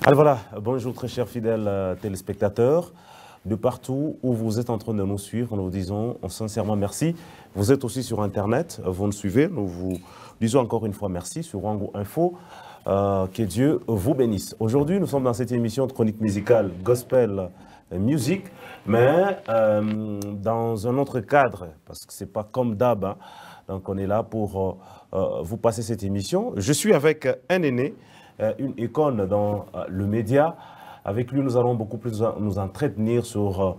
Alors voilà, bonjour très chers fidèles téléspectateurs. De partout où vous êtes en train de nous suivre, nous vous disons sincèrement merci. Vous êtes aussi sur Internet, vous nous suivez, nous vous disons encore une fois merci sur Wango Info. Que Dieu vous bénisse. Aujourd'hui, nous sommes dans cette émission de chronique musicale Gospel Music, mais dans un autre cadre, parce que ce n'est pas comme d'hab. Hein. Donc on est là pour vous passer cette émission. Je suis avec un aîné, une icône dans le média. Avec lui, nous allons beaucoup plus nous entretenir sur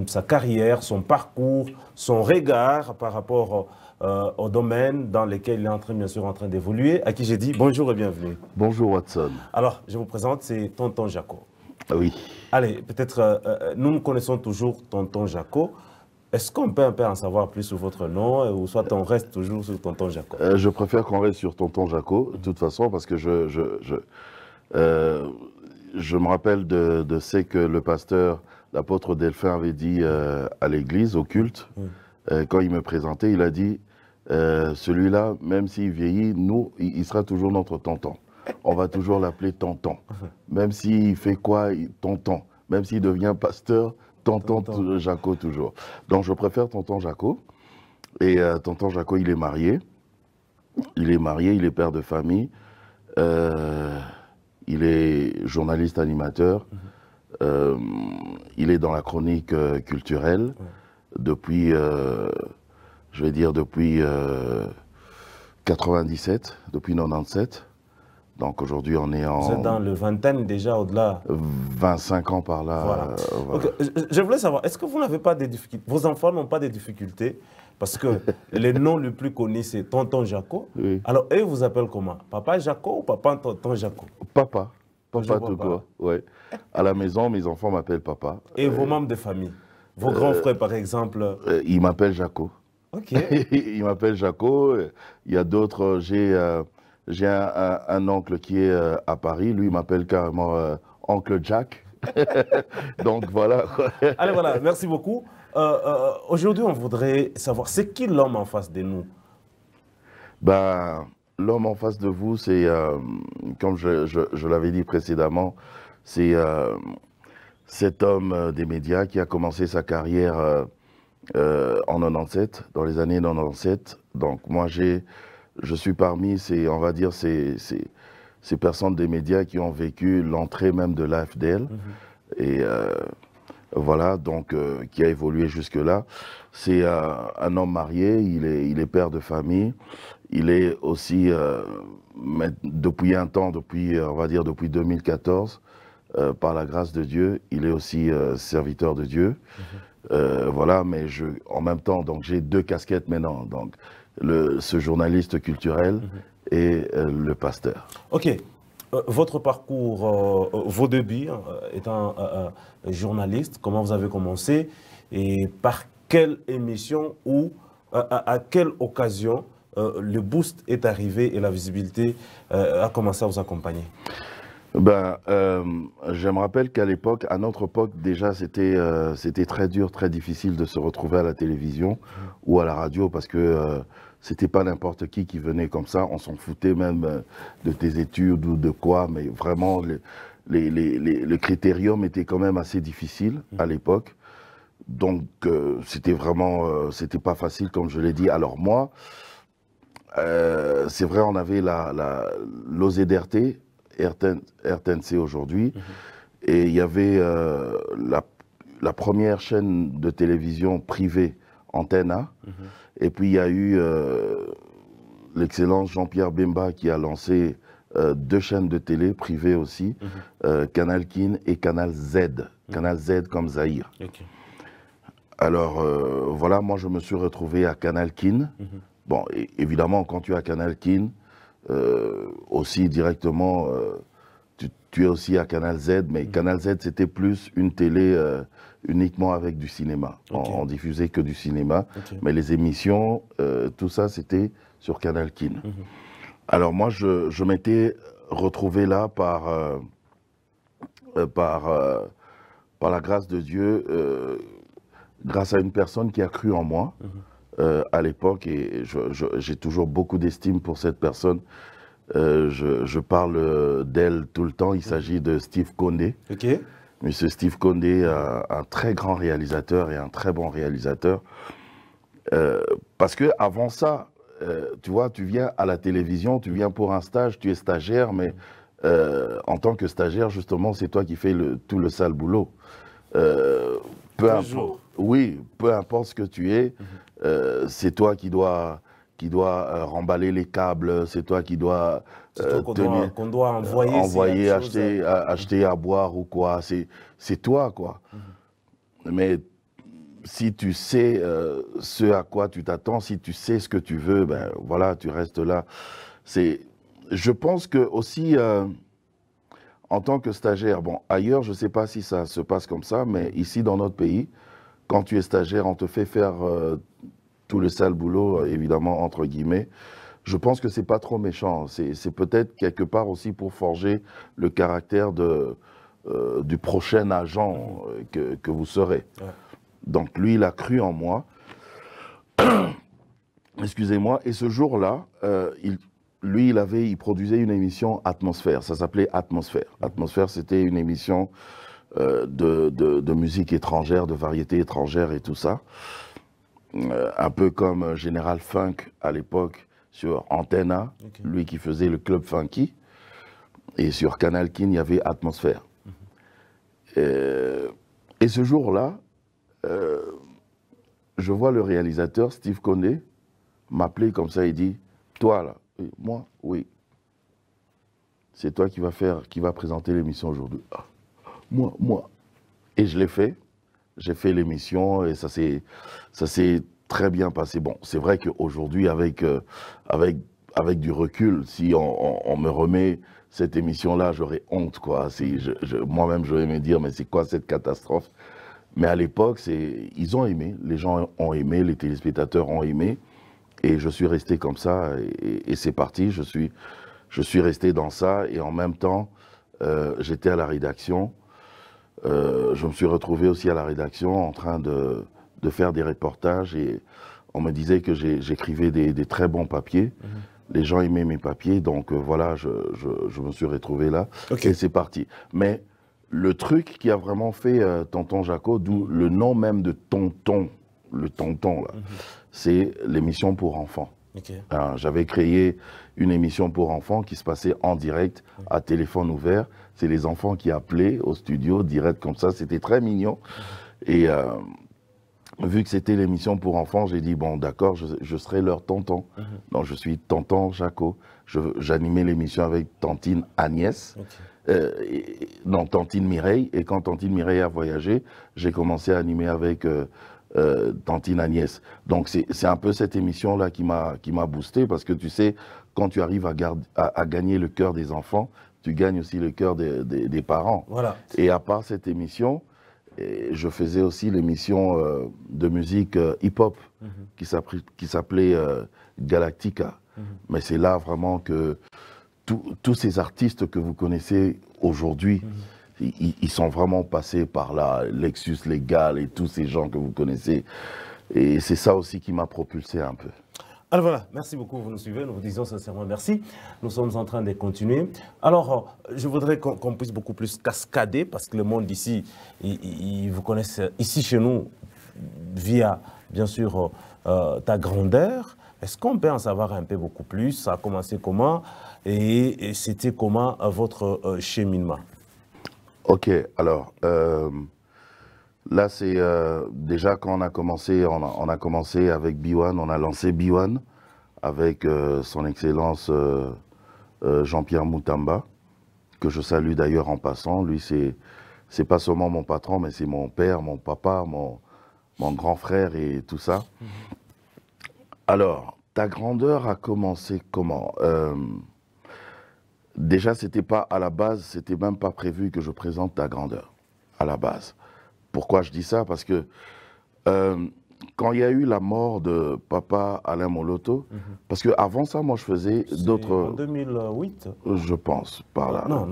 sa carrière, son parcours, son regard par rapport au domaine dans lequel il est bien sûr en train d'évoluer, à qui j'ai dit bonjour et bienvenue. Bonjour Watson. Alors, je vous présente, c'est Tonton Jaco. Ah oui. Allez, peut-être, nous connaissons toujours Tonton Jaco. Est-ce qu'on peut un peu en savoir plus sur votre nom ou soit on reste toujours sur Tonton Jaco? Je préfère qu'on reste sur Tonton Jaco, de toute façon, parce que je me rappelle de ce que le pasteur, l'apôtre Delphin avait dit à l'église, au culte, quand il me présentait, il a dit celui-là, même s'il vieillit, nous, il sera toujours notre tonton. On va toujours l'appeler tonton. Même s'il fait quoi, tonton. Même s'il devient pasteur, tonton Jaco toujours. Donc je préfère tonton Jaco. Et tonton Jaco, il est marié. Il est père de famille. Il est journaliste animateur. Il est dans la chronique culturelle depuis, je vais dire, depuis 97, depuis 97. Donc aujourd'hui, on est en... Vous êtes dans le vingtaine déjà, au-delà 25 ans par là. Voilà. Voilà. Okay. Je voulais savoir, est-ce que vous n'avez pas de difficultés? Vos enfants n'ont pas de difficultés? Parce que les noms les plus connus, c'est Tonton Jaco. Oui. Alors, eux, vous appellent comment? Papa Jaco ou papa Tonton Jaco? Papa. Papa tout court. Ouais. À la maison, mes enfants m'appellent papa. Et vos membres de famille? Vos grands frères, par exemple? Ils m'appellent Jaco. Ok. Ils m'appellent Jaco. Il y a d'autres. J'ai un oncle qui est à Paris. Lui, il m'appelle carrément Oncle Jack. Donc voilà. Allez, voilà. Merci beaucoup. Aujourd'hui, on voudrait savoir, c'est qui l'homme en face de nous? Ben, l'homme en face de vous, c'est, comme je l'avais dit précédemment, c'est cet homme des médias qui a commencé sa carrière en 97, dans les années 97. Donc moi, je suis parmi ces, on va dire, ces personnes des médias qui ont vécu l'entrée même de l'AFDL. Et voilà, donc, qui a évolué jusque-là. C'est un homme marié, il est père de famille. Il est aussi, depuis un temps, on va dire depuis 2014, par la grâce de Dieu, il est aussi serviteur de Dieu. Voilà, mais en même temps, donc j'ai deux casquettes maintenant. Donc, ce journaliste culturel et le pasteur. Ok. Votre parcours, vos débuts, étant journaliste, comment vous avez commencé et par quelle émission ou à quelle occasion le boost est arrivé et la visibilité a commencé à vous accompagner? Ben, je me rappelle qu'à l'époque, à notre époque, déjà, c'était très dur, très difficile de se retrouver à la télévision ou à la radio parce que c'était pas n'importe qui venait comme ça. On s'en foutait même de tes études ou de quoi, mais vraiment, le critérium était quand même assez difficile à l'époque. Donc, c'était vraiment, c'était pas facile, comme je l'ai dit. Alors moi, c'est vrai, on avait l'OZRT, RTNC aujourd'hui, et il y avait la première chaîne de télévision privée, Antenne A, et puis il y a eu l'excellent Jean-Pierre Bemba qui a lancé deux chaînes de télé privées aussi, Canal Kin et Canal Z, Canal Z comme Zahir. Okay. Alors voilà, moi je me suis retrouvé à Canal Kin. Bon, évidemment, quand tu es à Canal Kin, aussi directement, tu es aussi à Canal Z, mais Canal Z, c'était plus une télé uniquement avec du cinéma. Okay. On diffusait que du cinéma, mais les émissions, tout ça, c'était sur Canal Kin. Alors moi, je m'étais retrouvé là par la grâce de Dieu, grâce à une personne qui a cru en moi. À l'époque, et j'ai toujours beaucoup d'estime pour cette personne, Je parle d'elle tout le temps. Il s'agit de Steve Condé. Ok. Monsieur Steve Condé, un très grand réalisateur et un très bon réalisateur. Parce que avant ça, tu vois, tu viens à la télévision, tu viens pour un stage, tu es stagiaire, mais en tant que stagiaire, justement, c'est toi qui fais tout le sale boulot. Peu importe, oui, peu importe ce que tu es, c'est toi qui dois remballer les câbles, c'est toi qui dois qu'on doit envoyer, acheter à boire ou quoi. C'est toi, quoi. Mais si tu sais ce à quoi tu t'attends, si tu sais ce que tu veux, ben voilà, tu restes là. Je pense que aussi, en tant que stagiaire, bon, ailleurs, je ne sais pas si ça se passe comme ça, mais ici, dans notre pays, quand tu es stagiaire, on te fait faire tout le sale boulot, évidemment, entre guillemets. Je pense que c'est pas trop méchant. C'est peut-être quelque part aussi pour forger le caractère du prochain agent que vous serez. Ouais. Donc lui, il a cru en moi. Excusez-moi. Et ce jour-là, il produisait une émission Atmosphère. Ça s'appelait Atmosphère. Atmosphère, c'était une émission de musique étrangère, de variété étrangère et tout ça. Un peu comme Général Funk à l'époque sur Antenna, okay. Lui qui faisait le Club Funky. Et sur Canal King, il y avait Atmosphère. Et ce jour-là, je vois le réalisateur, Steve Condé, m'appeler comme ça, il dit, toi là, moi, oui. C'est toi qui va présenter l'émission aujourd'hui. Ah, moi. Et je l'ai fait. J'ai fait l'émission et ça s'est très bien passé. Bon, c'est vrai qu'aujourd'hui, avec du recul, si on me remet cette émission-là, j'aurais honte, quoi. Moi-même, je vais me dire, mais c'est quoi cette catastrophe? Mais à l'époque, ils ont aimé, les gens ont aimé, les téléspectateurs ont aimé, et je suis resté comme ça, et c'est parti. Je suis resté dans ça, et en même temps, j'étais à la rédaction. Je me suis retrouvé aussi à la rédaction en train de faire des reportages et on me disait que j'écrivais des très bons papiers. Les gens aimaient mes papiers, donc voilà, je me suis retrouvé là. Okay. Et c'est parti. Mais le truc qui a vraiment fait Tonton Jaco, d'où le nom même de Tonton, le Tonton là, c'est l'émission pour enfants. Okay. J'avais créé une émission pour enfants qui se passait en direct à téléphone ouvert. C'est les enfants qui appelaient au studio direct comme ça. C'était très mignon. Et vu que c'était l'émission pour enfants, j'ai dit, bon, d'accord, je serai leur tonton. Donc, je suis Tonton Jaco. J'animais l'émission avec Tantine Agnès. Okay. Non, Tantine Mireille. Et quand Tantine Mireille a voyagé, j'ai commencé à animer avec Tantine Agnès. Donc, c'est un peu cette émission-là qui m'a boosté parce que tu sais, quand tu arrives à gagner le cœur des enfants, tu gagnes aussi le cœur des parents. Voilà. Et à part cette émission, je faisais aussi l'émission de musique hip-hop qui s'appelait Galactica. Mais c'est là vraiment que tous ces artistes que vous connaissez aujourd'hui, ils sont vraiment passés par là, Lexus Légal et tous ces gens que vous connaissez. Et c'est ça aussi qui m'a propulsé un peu. Alors voilà, merci beaucoup, vous nous suivez, nous vous disons sincèrement merci. Nous sommes en train de continuer. Alors, je voudrais qu'on puisse beaucoup plus cascader, parce que le monde ici, ils vous connaissent ici chez nous, via, bien sûr, ta grandeur. Est-ce qu'on peut en savoir un peu beaucoup plus? Ça a commencé comment? Et c'était comment votre cheminement? Ok, alors, là, c'est déjà quand on a commencé avec B1, on a lancé B1 avec son Excellence Jean-Pierre Moutamba, que je salue d'ailleurs en passant. Lui, c'est pas seulement mon patron, mais c'est mon père, mon papa, mon grand frère et tout ça. Alors, ta grandeur a commencé comment? Déjà, c'était pas à la base, c'était même pas prévu que je présente ta grandeur à la base. Pourquoi je dis ça? Parce que quand il y a eu la mort de papa Alain Moloto, parce qu'avant ça, moi, je faisais d'autres... En 2008? Je pense, par là. Non,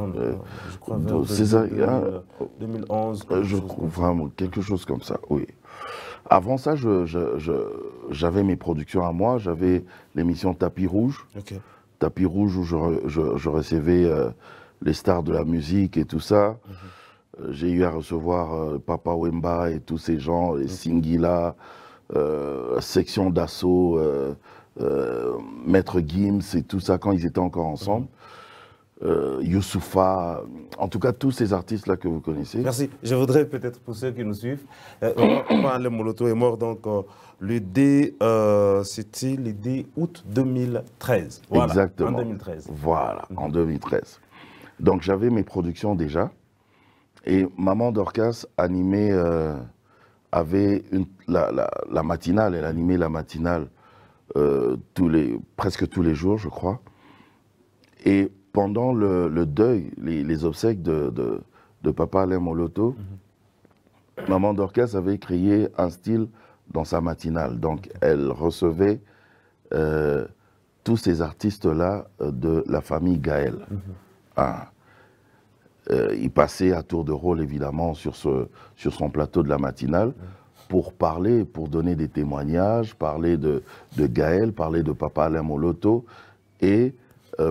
je crois vers c'est ça, 2011. Je trouve vraiment quelque chose comme ça, oui. Avant ça, j'avais mes productions à moi, j'avais l'émission Tapis Rouge. Okay. tapis rouge où je recevais les stars de la musique et tout ça. J'ai eu à recevoir Papa Wemba et tous ces gens, les Singila, section d'assaut, Maître Gims et tout ça quand ils étaient encore ensemble. Youssoufa, en tout cas tous ces artistes-là que vous connaissez. Merci. Je voudrais peut-être pour ceux qui nous suivent, Papa Alain Moloto est mort donc c'était le 10 août 2013. Voilà, Exactement. en 2013. Voilà, en 2013. Donc j'avais mes productions déjà. Et Maman Dorcas animait, avait la matinale, elle animait la matinale presque tous les jours, je crois. Et pendant le deuil, les obsèques de Papa Alain Moloto, Maman Dorcas avait créé un style dans sa matinale. Donc elle recevait tous ces artistes-là de la famille Gaël. Il passait à tour de rôle, évidemment, sur son plateau de la matinale pour parler, pour donner des témoignages, parler de Gaël, parler de Papa Alain Moloto et,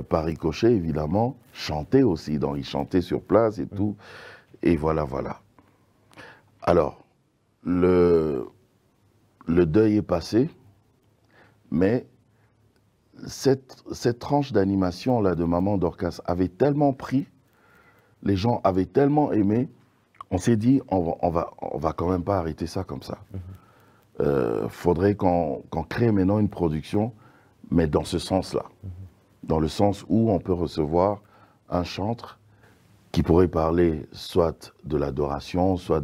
par ricochet, évidemment, chanter aussi. Donc, il chantait sur place et tout. Et voilà, voilà. Alors, le deuil est passé, mais cette tranche d'animation-là de Maman Dorcas avait tellement pris, les gens avaient tellement aimé, on s'est dit, on va quand même pas arrêter ça comme ça. Faudrait qu'on crée maintenant une production, mais dans ce sens-là. Dans le sens où on peut recevoir un chantre qui pourrait parler soit de l'adoration, soit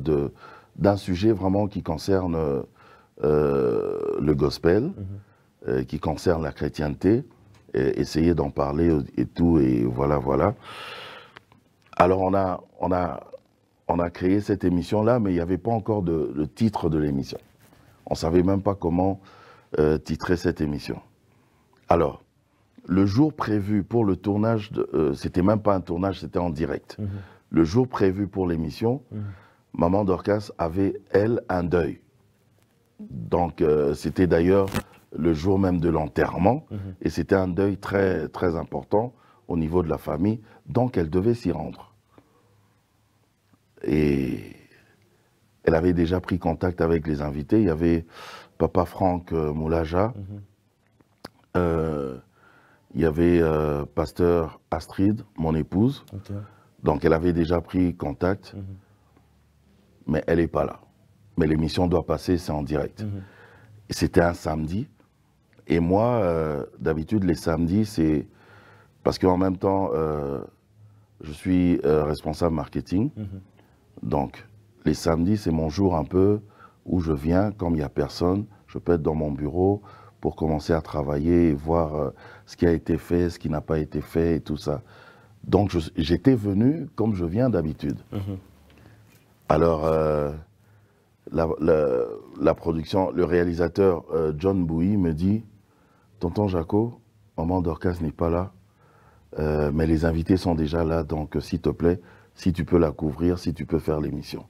d'un sujet vraiment qui concerne le gospel, qui concerne la chrétienté, et essayer d'en parler et tout, et voilà, voilà. Alors on a créé cette émission-là, mais il n'y avait pas encore le titre de l'émission. On ne savait même pas comment titrer cette émission. Alors, le jour prévu pour le tournage, c'était même pas un tournage, c'était en direct. Le jour prévu pour l'émission, Maman Dorcas avait, elle, un deuil. Donc, c'était d'ailleurs le jour même de l'enterrement, et c'était un deuil très, très important au niveau de la famille, donc elle devait s'y rendre. Et elle avait déjà pris contact avec les invités. Il y avait Papa Franck Moulaja, il y avait Pasteur Astrid, mon épouse. Donc elle avait déjà pris contact, mais elle n'est pas là. Mais l'émission doit passer, c'est en direct. C'était un samedi. Et moi, d'habitude, les samedis, c'est... Parce qu'en même temps, je suis responsable marketing. Donc, les samedis, c'est mon jour un peu où je viens, comme il n'y a personne, je peux être dans mon bureau pour commencer à travailler et voir ce qui a été fait, ce qui n'a pas été fait et tout ça. Donc, j'étais venu comme je viens d'habitude. Alors, la production, le réalisateur John Bouy me dit « Tonton Jaco, Maman Dorcas n'est pas là, mais les invités sont déjà là, donc s'il te plaît, si tu peux la couvrir, si tu peux faire l'émission. »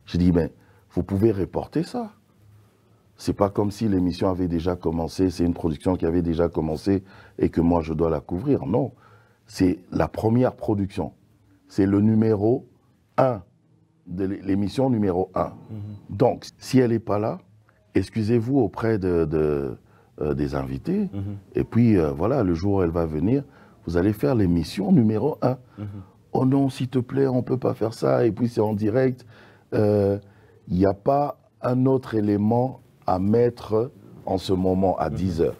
J'ai dit, mais vous pouvez reporter ça. C'est pas comme si l'émission avait déjà commencé, c'est une production qui avait déjà commencé et que moi je dois la couvrir. Non, c'est la première production. C'est le numéro 1, de l'émission numéro 1. Donc, si elle n'est pas là, excusez-vous auprès des invités. Et puis, voilà, le jour où elle va venir, vous allez faire l'émission numéro 1. Oh non, s'il te plaît, on ne peut pas faire ça, et puis c'est en direct. Il n'y a pas un autre élément à mettre en ce moment à 10 heures.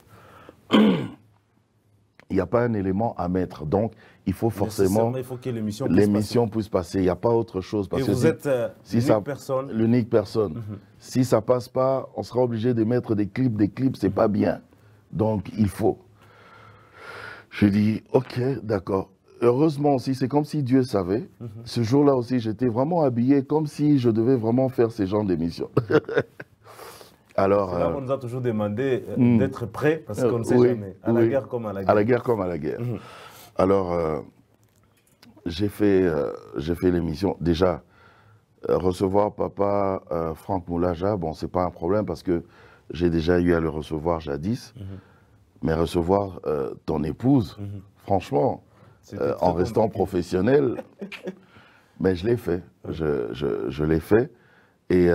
Il n'y a pas un élément à mettre. Donc, il faut forcément il faut que l'émission puisse passer. Il n'y a pas autre chose. Parce et que vous êtes l'unique personne. L'unique personne. Si ça ne passe pas, on sera obligé de mettre des clips, c'est pas bien. Donc, il faut. Je dis, ok, d'accord. Heureusement aussi, c'est comme si Dieu savait. Ce jour-là aussi, j'étais vraiment habillé comme si je devais vraiment faire ce genre d'émission. Alors, c'est là qu'on nous a toujours demandé d'être prêt, parce qu'on ne sait jamais. À la guerre comme à la guerre. À la guerre comme à la guerre. Alors, j'ai fait l'émission. Déjà, recevoir Papa Franck Moulaja, bon, c'est pas un problème parce que j'ai déjà eu à le recevoir jadis. Mais recevoir ton épouse, franchement, en restant professionnel, mais je l'ai fait. Je l'ai fait. Et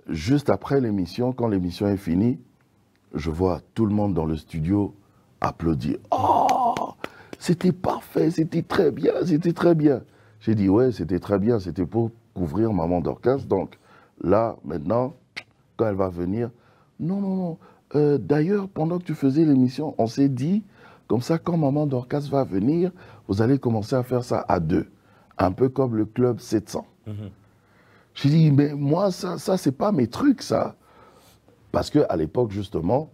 juste après l'émission, quand l'émission est finie, je vois tout le monde dans le studio applaudir. Oh, c'était parfait, c'était très bien, c'était très bien. J'ai dit, ouais, c'était très bien, c'était pour couvrir Maman Dorcas. Donc là, maintenant, quand elle va venir, non, non, non. D'ailleurs, pendant que tu faisais l'émission, on s'est dit, comme ça, quand Maman Dorcas va venir, vous allez commencer à faire ça à deux. Un peu comme le Club 700. J'ai dit, mais moi, ça c'est pas mes trucs, ça. Parce qu'à l'époque, justement,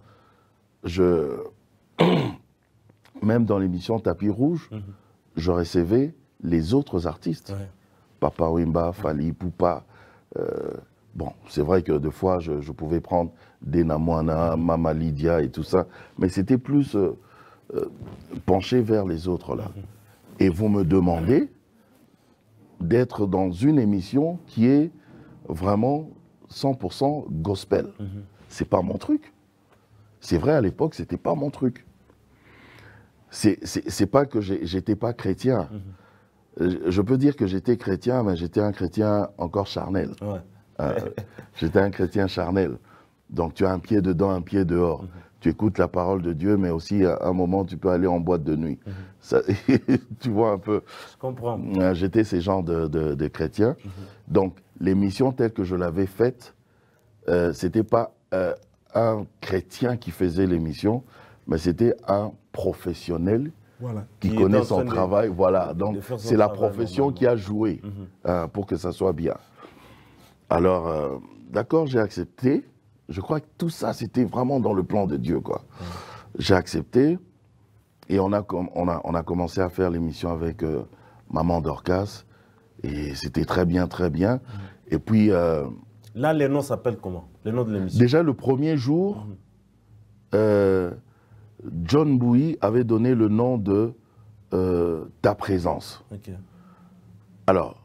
même dans l'émission Tapis Rouge, je recevais les autres artistes. Ouais. Papa Wemba, Fali, Poupa. Bon, c'est vrai que des fois, je pouvais prendre Dena Moana, Mama Lydia et tout ça, mais c'était plus penché vers les autres, là. Et vous me demandez d'être dans une émission qui est vraiment 100% gospel. C'est pas mon truc. C'est vrai, à l'époque, c'était pas mon truc. C'est pas que j'étais pas chrétien. Je peux dire que j'étais chrétien, mais j'étais un chrétien encore charnel. Ouais. J'étais un chrétien charnel. Donc tu as un pied dedans, un pied dehors. Tu écoutes la parole de Dieu, mais aussi à un moment, tu peux aller en boîte de nuit. Ça, tu vois un peu. Je comprends. J'étais ces genres de chrétiens. Donc l'émission telle que je l'avais faite, c'était pas un chrétien qui faisait l'émission, mais c'était un professionnel qui connaît son travail. Voilà, donc c'est la profession qui a joué pour que ça soit bien. Alors, d'accord, j'ai accepté. Je crois que tout ça, c'était vraiment dans le plan de Dieu, quoi. J'ai accepté et on a commencé à faire l'émission avec Maman Dorcas et c'était très bien, très bien. Et puis... là, les noms s'appellent comment? Les noms de l'émission? Déjà, le premier jour, John Bouy avait donné le nom de Ta Présence. Okay. Alors,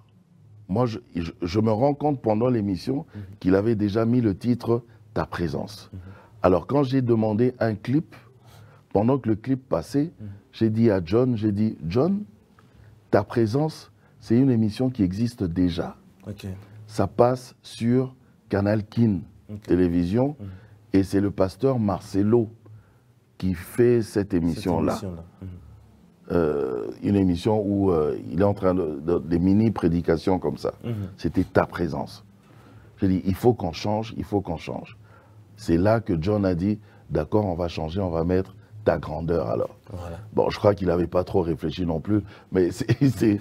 moi, je me rends compte pendant l'émission qu'il avait déjà mis le titre Ta Présence. Alors, quand j'ai demandé un clip, pendant que le clip passait, j'ai dit à John, John, Ta Présence, c'est une émission qui existe déjà. Okay. Ça passe sur Canal Kin Télévision et c'est le pasteur Marcelo qui fait cette émission-là. Une émission où il est en train des mini-prédications comme ça. C'était Ta Présence. J'ai dit, il faut qu'on change, il faut qu'on change. C'est là que John a dit, d'accord, on va changer, on va mettre Ta Grandeur alors. Voilà. Bon, je crois qu'il n'avait pas trop réfléchi non plus, mais c'est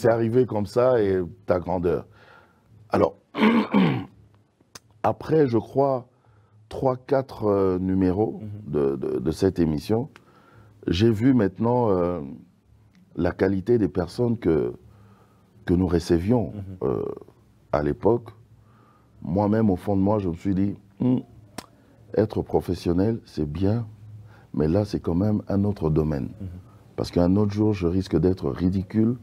arrivé comme ça et Ta Grandeur. Alors, après, je crois, 3-4 numéros de cette émission, j'ai vu maintenant la qualité des personnes que nous recevions à l'époque. Moi-même, au fond de moi, je me suis dit, être professionnel, c'est bien, mais là, c'est quand même un autre domaine. Parce qu'un autre jour, je risque d'être ridicule.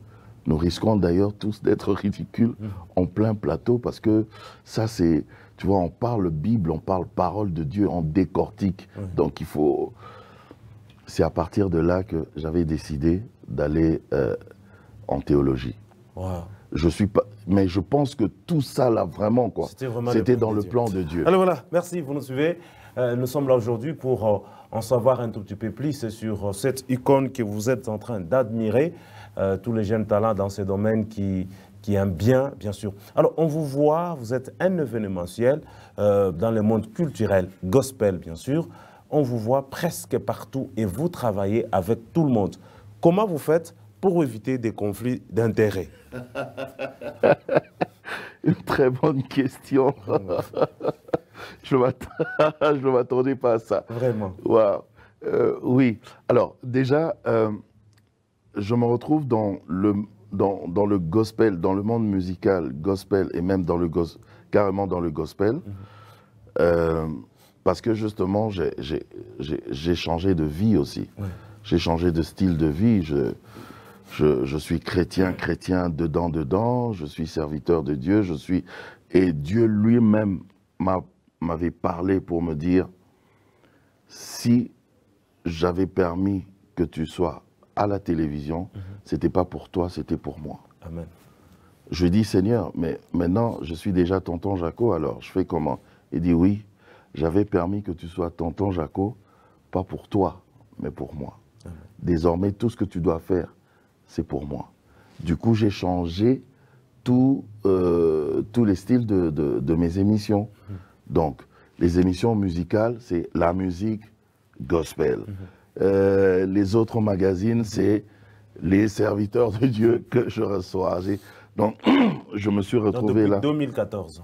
Nous risquons d'ailleurs tous d'être ridicules en plein plateau, parce que ça, c'est, tu vois, on parle Bible, on parle parole de Dieu, on décortique. Donc, il faut... C'est à partir de là que j'avais décidé d'aller en théologie. Wow. Je suis pas, mais je pense que tout ça là vraiment quoi. C'était dans le plan de Dieu. Alors voilà, merci, vous nous suivez. Nous sommes là aujourd'hui pour en savoir un tout petit peu plus sur cette icône que vous êtes en train d'admirer. Tous les jeunes talents dans ces domaines qui aiment bien sûr. Alors on vous voit, vous êtes un événementiel dans le monde culturel, gospel bien sûr. On vous voit presque partout et vous travaillez avec tout le monde. Comment vous faites pour éviter des conflits d'intérêts? Une très bonne question. Je ne m'attendais pas à ça. Vraiment. Wow. Oui. Alors, déjà, je me retrouve dans le gospel, dans le monde musical, gospel, et même carrément dans le gospel. Parce que justement, j'ai changé de vie aussi. Ouais. J'ai changé de style de vie. Je suis chrétien dedans. Je suis serviteur de Dieu. Et Dieu lui-même m'avait parlé pour me dire, si j'avais permis que tu sois à la télévision, c'était pas pour toi, c'était pour moi. Amen. Je lui dis, Seigneur, mais maintenant, je suis déjà tonton Jaco, alors je fais comment? Il dit, oui, j'avais permis que tu sois tonton Jaco, pas pour toi, mais pour moi. Amen. Désormais, tout ce que tu dois faire, c'est pour moi. Du coup, j'ai changé tous les styles de mes émissions. Donc, les émissions musicales, c'est la musique gospel. Les autres magazines, c'est les serviteurs de Dieu que je reçois. Donc, je me suis retrouvé depuis là. 2014.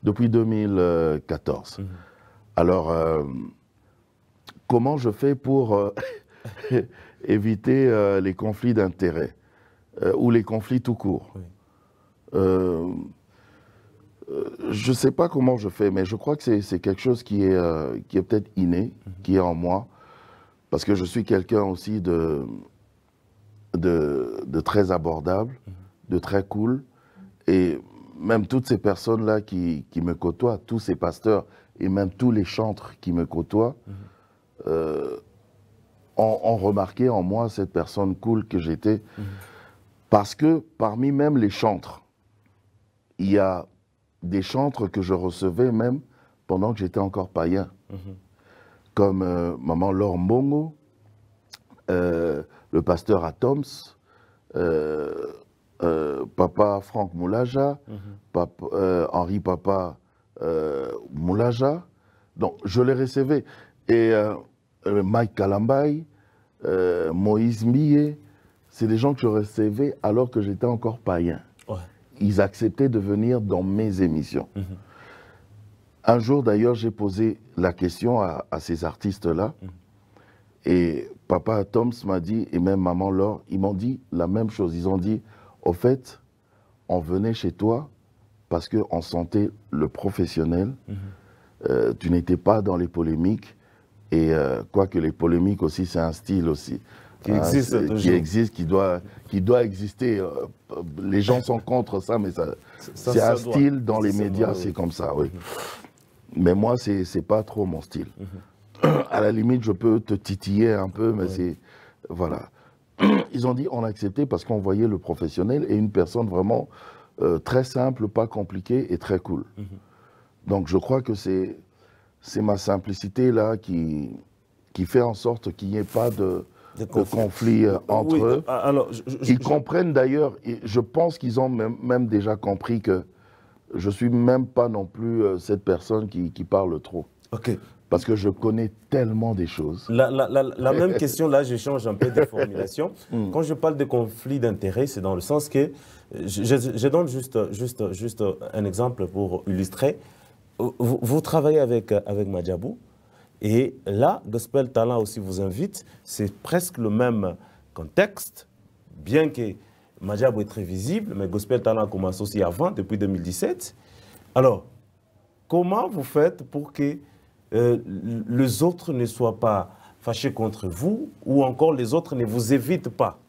Depuis 2014. Alors, comment je fais pour éviter les conflits d'intérêts ou les conflits tout court? Oui. Je ne sais pas comment je fais, mais je crois que c'est quelque chose qui est peut-être inné, qui est en moi, parce que je suis quelqu'un aussi de très abordable, de très cool, et même toutes ces personnes-là qui me côtoient, tous ces pasteurs et même tous les chantres qui me côtoient, ont remarqué en moi cette personne cool que j'étais, parce que parmi même les chantres, il y a des chantres que je recevais même pendant que j'étais encore païen, comme Maman Laure Mbongo, le pasteur Atoms, Papa Franck Moulaja, Henri Papa Moulaja. Donc, je les recevais. Et Mike Kalambay, Moïse Millet, c'est des gens que je recevais alors que j'étais encore païen. Ouais. Ils acceptaient de venir dans mes émissions. Un jour, d'ailleurs, j'ai posé la question à ces artistes-là. Et Papa Toms m'a dit, et même Maman Laure, ils m'ont dit la même chose. Ils ont dit, au fait, on venait chez toi parce qu'on sentait le professionnel. Tu n'étais pas dans les polémiques. Et quoique les polémiques aussi, c'est un style aussi. Qui existe, qui doit exister. Les gens sont contre ça, mais c'est un style dans les médias, c'est comme ça, oui. Mais moi, c'est pas trop mon style. À la limite, je peux te titiller un peu, mais c'est... Voilà. Ils ont dit, on a accepté parce qu'on voyait le professionnel et une personne vraiment très simple, pas compliquée et très cool. Donc, je crois que c'est ma simplicité là qui fait en sorte qu'il n'y ait pas de conflit entre eux. Alors, ils comprennent d'ailleurs, je pense qu'ils ont même déjà compris que je ne suis même pas non plus cette personne qui parle trop. Ok. Parce que je connais tellement des choses. La même question, là, je change un peu de formulation. Quand je parle de conflit d'intérêts, c'est dans le sens que, je donne juste un exemple pour illustrer. Vous travaillez avec Madjabou, et là, Gospel Talent aussi vous invite. C'est presque le même contexte, bien que Madjabou est très visible, mais Gospel Talent commence aussi avant, depuis 2017. Alors, comment vous faites pour que les autres ne soient pas fâchés contre vous, ou encore les autres ne vous évitent pas?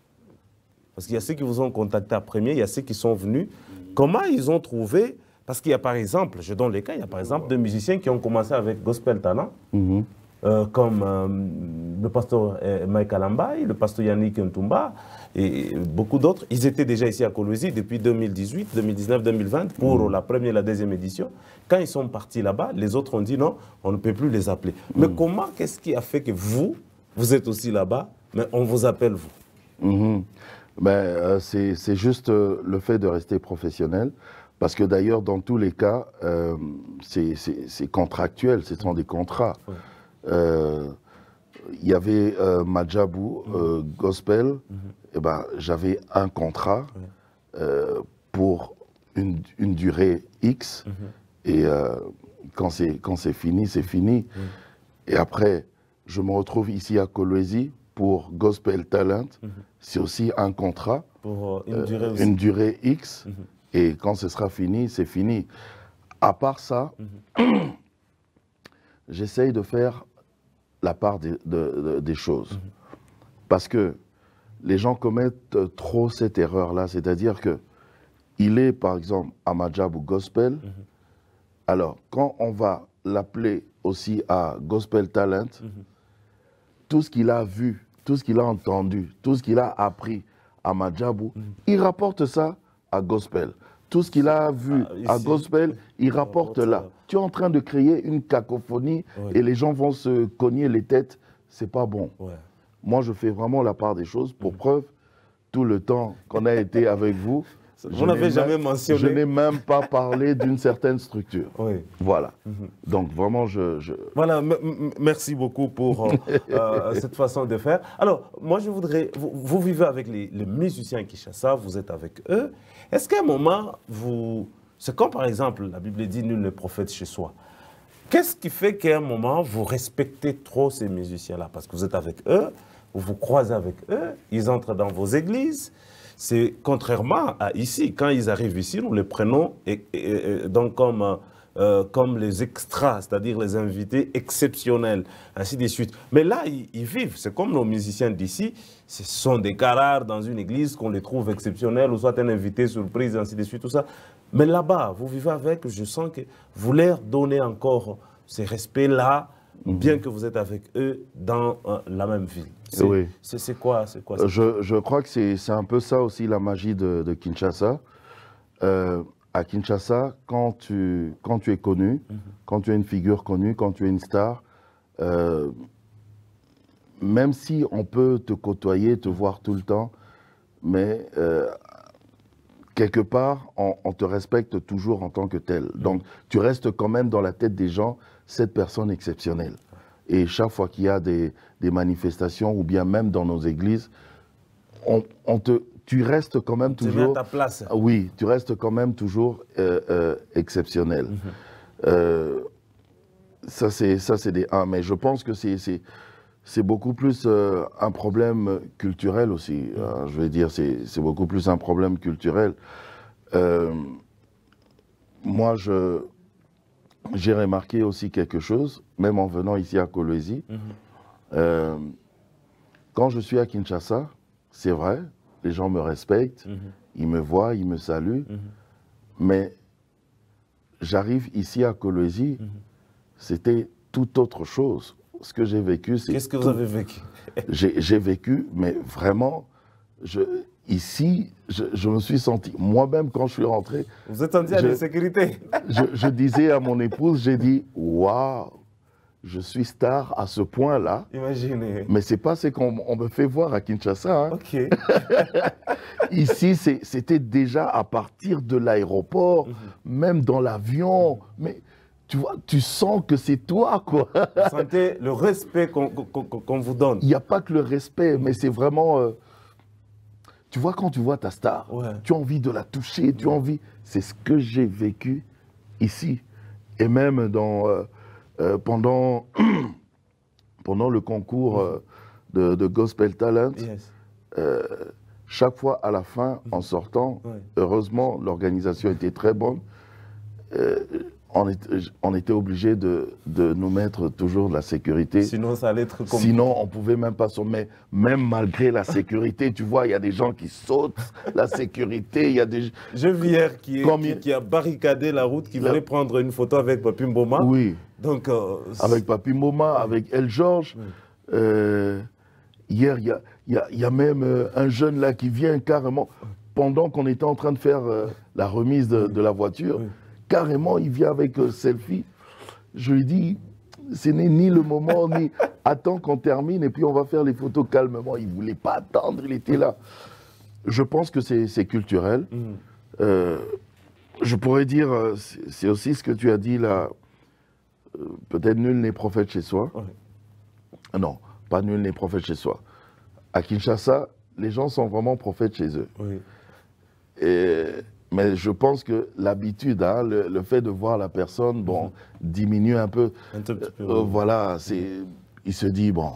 Parce qu'il y a ceux qui vous ont contacté à premier, il y a ceux qui sont venus. Comment ils ont trouvé? Parce qu'il y a par exemple, je donne les cas, il y a par exemple deux musiciens qui ont commencé avec Gospel Talent, comme le pasteur Mike Kalambay, le pasteur Yannick Ntumba et beaucoup d'autres. Ils étaient déjà ici à Kolwezi depuis 2018, 2019, 2020 pour la première et la deuxième édition. Quand ils sont partis là-bas, les autres ont dit non, on ne peut plus les appeler. Mais comment, qu'est-ce qui a fait que vous êtes aussi là-bas, mais on vous appelle vous? C'est juste le fait de rester professionnel. Parce que d'ailleurs, dans tous les cas, c'est contractuel, ce sont des contrats. Il y avait Madjabou, Gospel, et ben, j'avais un contrat pour une durée X, et quand c'est fini, c'est fini. Et après, je me retrouve ici à Kolwezi pour Gospel Talent, c'est aussi un contrat, pour une durée, une durée X. Et quand ce sera fini, c'est fini. À part ça, j'essaye de faire la part des choses. Parce que les gens commettent trop cette erreur-là. C'est-à-dire que il est, par exemple, à Madjabou Gospel. Alors, quand on va l'appeler aussi à Gospel Talent, tout ce qu'il a vu, tout ce qu'il a entendu, tout ce qu'il a appris à Madjabou, il rapporte ça à Gospel. Tout ce qu'il a vu à Gospel, il rapporte là. Tu es en train de créer une cacophonie et les gens vont se cogner les têtes. C'est pas bon. Moi, je fais vraiment la part des choses. Pour preuve, tout le temps qu'on a été avec vous, vous n'avez jamais mentionné. Je n'ai même pas parlé d'une certaine structure. Voilà. Donc vraiment, Voilà, merci beaucoup pour cette façon de faire. Alors, moi, je voudrais... Vous vivez avec les musiciens Kinshasa, vous êtes avec eux. Est-ce qu'à un moment, c'est comme par exemple, la Bible dit, nul n'est prophète chez soi. Qu'est-ce qui fait qu'à un moment, vous respectez trop ces musiciens-là? Parce que vous êtes avec eux, vous vous croisez avec eux, ils entrent dans vos églises. C'est contrairement à ici. Quand ils arrivent ici, nous les prenons donc comme les extras, c'est-à-dire les invités exceptionnels, ainsi de suite. Mais là, ils vivent. C'est comme nos musiciens d'ici. Ce sont des carrars dans une église qu'on les trouve exceptionnels, ou soit un invité surprise, ainsi de suite, tout ça. Mais là-bas, vous vivez avec, je sens que vous leur donnez encore ces respects-là, bien que vous êtes avec eux dans la même ville. C'est quoi ça? Je crois que c'est un peu ça aussi la magie de Kinshasa. À Kinshasa, quand tu es connu, quand tu es une figure connue, quand tu es une star, même si on peut te côtoyer, te voir tout le temps, mais quelque part, on te respecte toujours en tant que tel. Donc, tu restes quand même dans la tête des gens cette personne exceptionnelle. Et chaque fois qu'il y a des manifestations, ou bien même dans nos églises, tu restes quand même toujours... Tu mets à ta place. Oui, tu restes quand même toujours exceptionnel. Ça, c'est des 1. Mais je pense que c'est beaucoup plus un problème culturel aussi. Je vais dire, c'est beaucoup plus un problème culturel. Moi, j'ai remarqué aussi quelque chose, même en venant ici à Kolwezi. Quand je suis à Kinshasa, c'est vrai, les gens me respectent, ils me voient, ils me saluent, mais j'arrive ici à Kolwezi, c'était tout autre chose. Ce que j'ai vécu, c'est... Qu'est-ce que vous avez vécu? J'ai vécu, mais vraiment, ici, je me suis senti, moi-même quand je suis rentré... Vous êtes senti à l'insécurité? Je disais à mon épouse, j'ai dit, waouh, je suis star à ce point-là. Imaginez. Mais c'est pas ce qu'on me fait voir à Kinshasa. Hein. Ok. Ici, c'était déjà à partir de l'aéroport, même dans l'avion. Mais tu vois, tu sens que c'est toi, quoi. Vous sentez le respect qu'on vous donne. Il n'y a pas que le respect, mais c'est vraiment... tu vois, quand tu vois ta star, tu as envie de la toucher, tu as envie... C'est ce que j'ai vécu ici. Et même pendant le concours de Gospel Talent, chaque fois à la fin, en sortant, heureusement, l'organisation était très bonne, on était obligé de nous mettre toujours de la sécurité. Sinon, ça allait être compliqué. Sinon, on ne pouvait même pas sortir. Même malgré la sécurité, tu vois, il y a des gens qui sautent, la sécurité, il y a des... Je vis hier qui a barricadé la route, qui voulait prendre une photo avec Papi Mboma. Oui. Donc, avec Papi Mboma, avec El Georges. Hier, il y a même un jeune là qui vient carrément, pendant qu'on était en train de faire la remise de la voiture, carrément, il vient avec selfie. Je lui dis, ce n'est ni le moment, ni attends qu'on termine et puis on va faire les photos calmement. Il ne voulait pas attendre, il était là. Je pense que c'est culturel. Je pourrais dire, c'est aussi ce que tu as dit là, peut-être nul n'est prophète chez soi. Non, pas nul n'est prophète chez soi. À Kinshasa, les gens sont vraiment prophètes chez eux. Mais je pense que l'habitude, hein, le fait de voir la personne, bon, diminue un peu. Un tout petit peu. Voilà, il se dit, bon,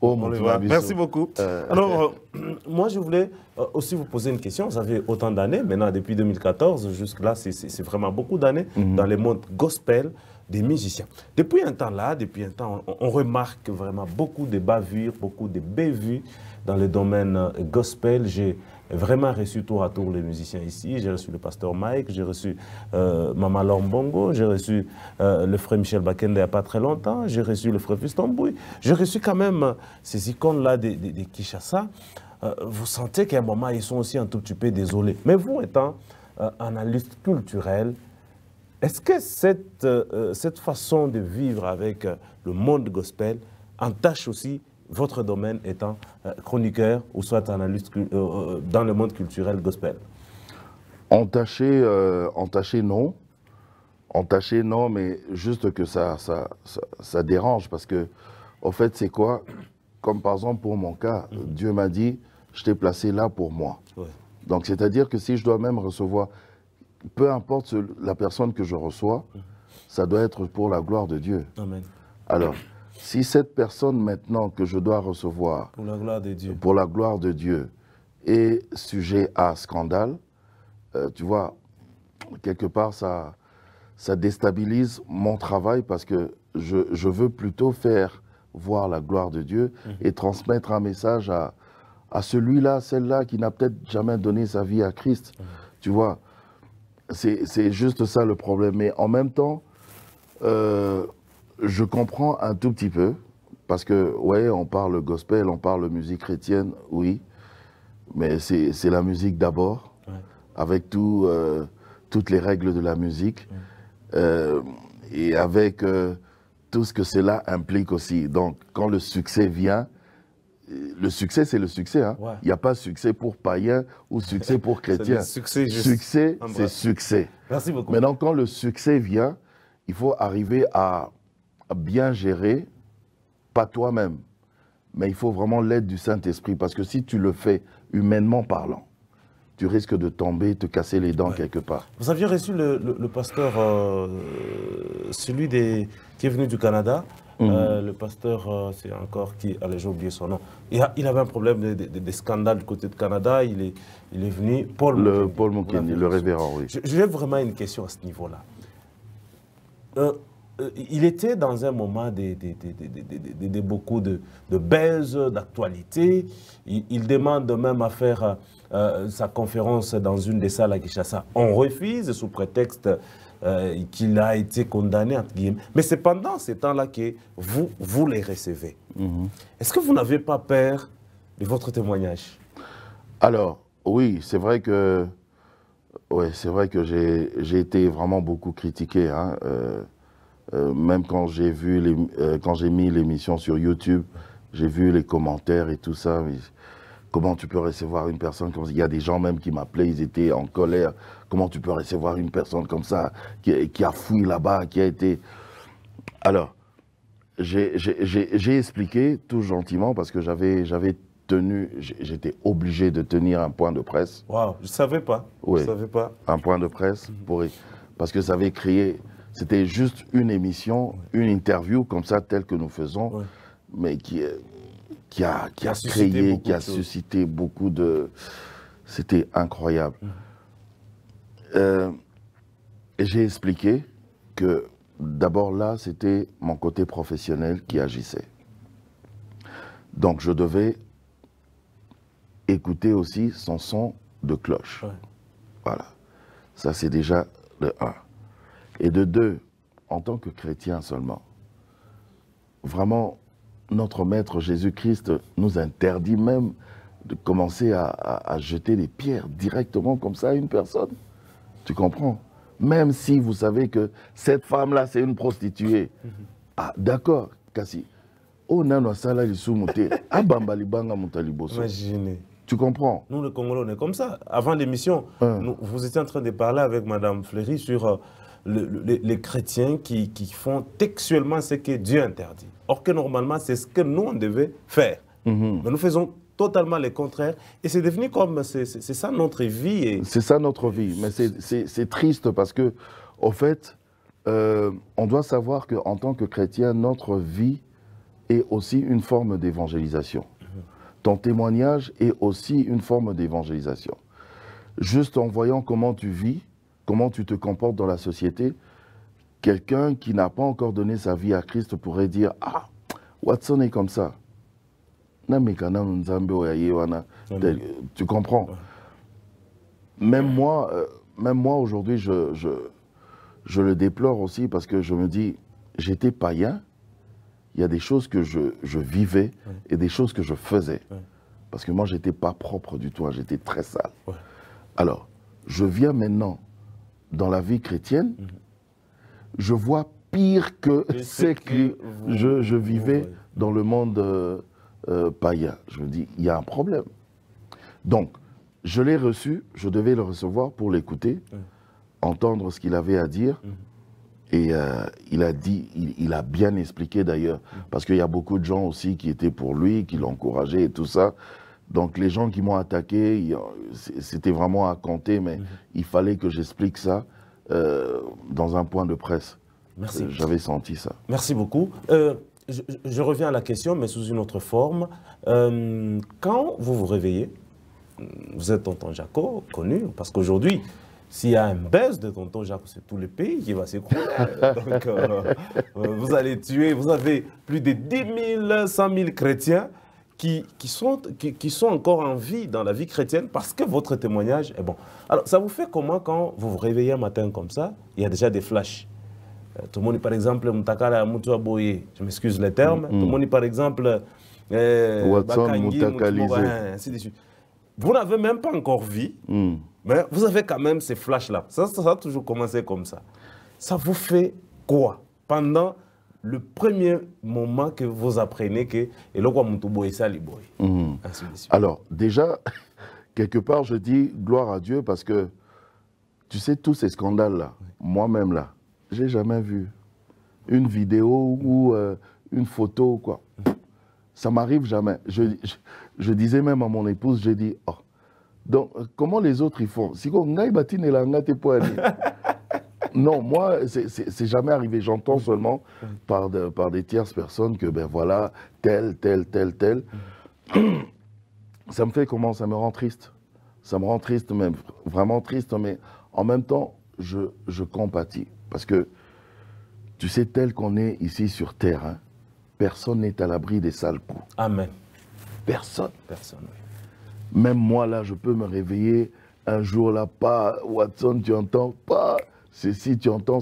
oh mon Dieu. Merci beaucoup. Alors, moi, je voulais aussi vous poser une question. Vous avez autant d'années, maintenant, depuis 2014, jusque-là, c'est vraiment beaucoup d'années dans le monde gospel des musiciens. Depuis un temps là, on remarque vraiment beaucoup de bavures, beaucoup de bévues dans le domaine gospel. J'ai vraiment reçu tour à tour les musiciens ici. J'ai reçu le pasteur Mike, j'ai reçu Mama Lombongo, j'ai reçu le frère Michel Bakende il n'y a pas très longtemps, j'ai reçu le frère Fiston Bouy. J'ai reçu quand même ces icônes-là de Kinshasa. Vous sentez qu'à un moment, ils sont aussi un tout petit peu désolés. Mais vous, étant analyste culturel, est-ce que cette façon de vivre avec le monde gospel entache aussi votre domaine étant chroniqueur ou soit analyste dans le monde culturel gospel? Entaché, non. Entaché, non, mais juste que ça dérange parce que, au fait, c'est quoi? Comme par exemple pour mon cas, Dieu m'a dit, je t'ai placé là pour moi. Ouais. Donc, c'est-à-dire que si je dois même recevoir, peu importe la personne que je reçois, ça doit être pour la gloire de Dieu. Amen. Alors, si cette personne maintenant que je dois recevoir pour la gloire de Dieu est sujet à scandale, tu vois, quelque part ça déstabilise mon travail parce que je veux plutôt faire voir la gloire de Dieu et transmettre un message à celui-là, celle-là qui n'a peut-être jamais donné sa vie à Christ. Tu vois, c'est juste ça le problème. Mais en même temps, je comprends un tout petit peu, parce que, ouais, on parle gospel, on parle musique chrétienne, oui, mais c'est la musique d'abord, ouais, avec toutes les règles de la musique, et avec tout ce que cela implique aussi. Donc, quand le succès vient, le succès, c'est le succès. Hein. Ouais. Il n'y a pas succès pour païen ou succès pour chrétien. Succès, c'est succès. Merci beaucoup. Maintenant, quand le succès vient, il faut arriver à bien gérer, pas toi-même, mais il faut vraiment l'aide du Saint-Esprit. Parce que si tu le fais humainement parlant, tu risques de tomber, te casser les dents quelque part. Vous aviez reçu le pasteur, celui qui est venu du Canada. Le pasteur, c'est encore qui, allez, j'ai oublié son nom. Il avait un problème de scandale du côté du Canada. Il est venu, Paul Mukendi, le révérend, oui. J'ai vraiment une question à ce niveau-là. Il était dans un moment de beaucoup de baise, d'actualité. Il demande même à faire sa conférence dans une des salles à Kinshasa. On refuse sous prétexte qu'il a été condamné, entre guillemets. Mais c'est pendant ces temps-là que vous les recevez. Est-ce que vous n'avez pas peur de votre témoignage? Alors, oui, c'est vrai que, j'ai été vraiment beaucoup critiqué. Hein, même quand j'ai mis l'émission sur YouTube, j'ai vu les commentaires et tout ça. Mais comment tu peux recevoir une personne comme ça? Il y a des gens même qui m'appelaient, ils étaient en colère. Comment tu peux recevoir une personne comme ça, qui a fouillé là-bas, qui a été... Alors, j'ai expliqué tout gentiment parce que j'étais obligé de tenir un point de presse. Waouh, je ne savais pas. Oui, je savais pas. Un point de presse, parce que ça avait créé... C'était juste une émission, une interview comme ça, telle que nous faisons, mais qui a créé, qui a suscité beaucoup de... C'était incroyable. J'ai expliqué que d'abord là, c'était mon côté professionnel qui agissait. Donc je devais écouter aussi son son de cloche. Voilà. Ça, c'est déjà le 1. Et de 2, en tant que chrétien seulement, vraiment, notre Maître Jésus-Christ nous interdit même de commencer à jeter des pierres directement comme ça à une personne. Tu comprends? Même si vous savez que cette femme-là, c'est une prostituée. Ah, d'accord, Kassi. Oh, nano sala lisumuté. Abamba libanga mutaliboso. Imaginez. Tu comprends? Nous, le Congolais, on est comme ça. Avant l'émission, vous étiez en train de parler avec Madame Fleury sur les chrétiens qui font textuellement ce que Dieu interdit. Or que normalement, c'est ce que nous, on devait faire. Mais nous faisons totalement le contraire. Et c'est devenu comme, c'est ça notre vie. C'est ça notre vie. Mais c'est triste parce que, au fait, on doit savoir qu'en tant que chrétien, notre vie est aussi une forme d'évangélisation. Ton témoignage est aussi une forme d'évangélisation. Juste en voyant comment tu vis, comment tu te comportes dans la société, quelqu'un qui n'a pas encore donné sa vie à Christ pourrait dire « Ah, Watson est comme ça ». Tu comprends? Même moi aujourd'hui, je le déplore aussi parce que je me dis, j'étais païen, il y a des choses que je vivais et des choses que je faisais. Parce que moi, j'étais pas propre du tout, hein, j'étais très sale. Alors, je viens maintenant dans la vie chrétienne, je vois pire que ce que je vivais dans le monde païen. Je me dis, il y a un problème. Donc, je l'ai reçu, je devais le recevoir pour l'écouter, entendre ce qu'il avait à dire. Et il a bien expliqué d'ailleurs, parce qu'il y a beaucoup de gens aussi qui étaient pour lui, qui l'encourageaient et tout ça. Donc les gens qui m'ont attaqué, c'était vraiment à compter, mais il fallait que j'explique ça dans un point de presse. Merci. J'avais senti ça. Merci beaucoup. Je reviens à la question, mais sous une autre forme. Quand vous vous réveillez, vous êtes tonton Jaco, connu, parce qu'aujourd'hui, s'il y a un buzz de tonton Jaco, c'est tout le pays qui va s'écrouler. Donc, vous allez tuer, vous avez plus de 10 000, 100 000 chrétiens qui sont encore en vie dans la vie chrétienne parce que votre témoignage est bon. Alors, ça vous fait comment quand vous vous réveillez un matin comme ça, il y a déjà des flashs? Tout le monde, par exemple, Moutakala Moutoua Boye, je m'excuse les termes, tout le monde, par exemple, Watson, Moutakalisé, ainsi de suite. Vous n'avez même pas encore vu, mais vous avez quand même ces flashs-là. Ça a toujours commencé comme ça. Ça vous fait quoi pendant le premier moment que vous apprenez que alors, déjà, quelque part, je dis gloire à Dieu parce que, tu sais, tous ces scandales-là, moi-même là, j'ai jamais vu une vidéo ou une photo, quoi. Ça m'arrive jamais. Je disais même à mon épouse, j'ai dit, oh, donc comment les autres ils font? Non, moi, c'est jamais arrivé. J'entends seulement par des tierces personnes que, ben voilà, tel. Ça me fait comment? Ça me rend triste. Ça me rend triste, même vraiment triste, mais en même temps, je compatis. Parce que, tu sais, tel qu'on est ici sur Terre, hein, personne n'est à l'abri des sales coups. Amen. Personne. Personne, oui. Même moi, là, je peux me réveiller un jour, là, pas Watson, tu entends, pas ceci, tu entends.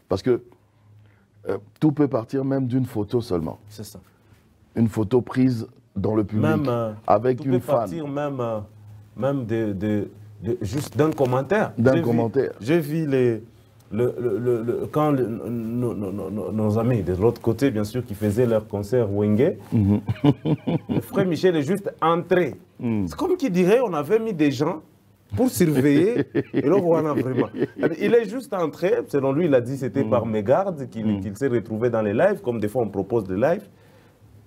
Parce que tout peut partir même d'une photo seulement. C'est ça. Une photo prise dans le public, même, avec tout une peut fan. Partir même juste d'un commentaire. D'un commentaire. J'ai vu quand nos amis de l'autre côté, bien sûr, qui faisaient leur concert Wenge, le frère Michel est juste entré. C'est comme qui dirait, on avait mis des gens pour surveiller, et là, voilà vraiment. Il est juste entré, selon lui, il a dit c'était par mégarde qu'il s'est retrouvé dans les lives, comme des fois on propose des lives.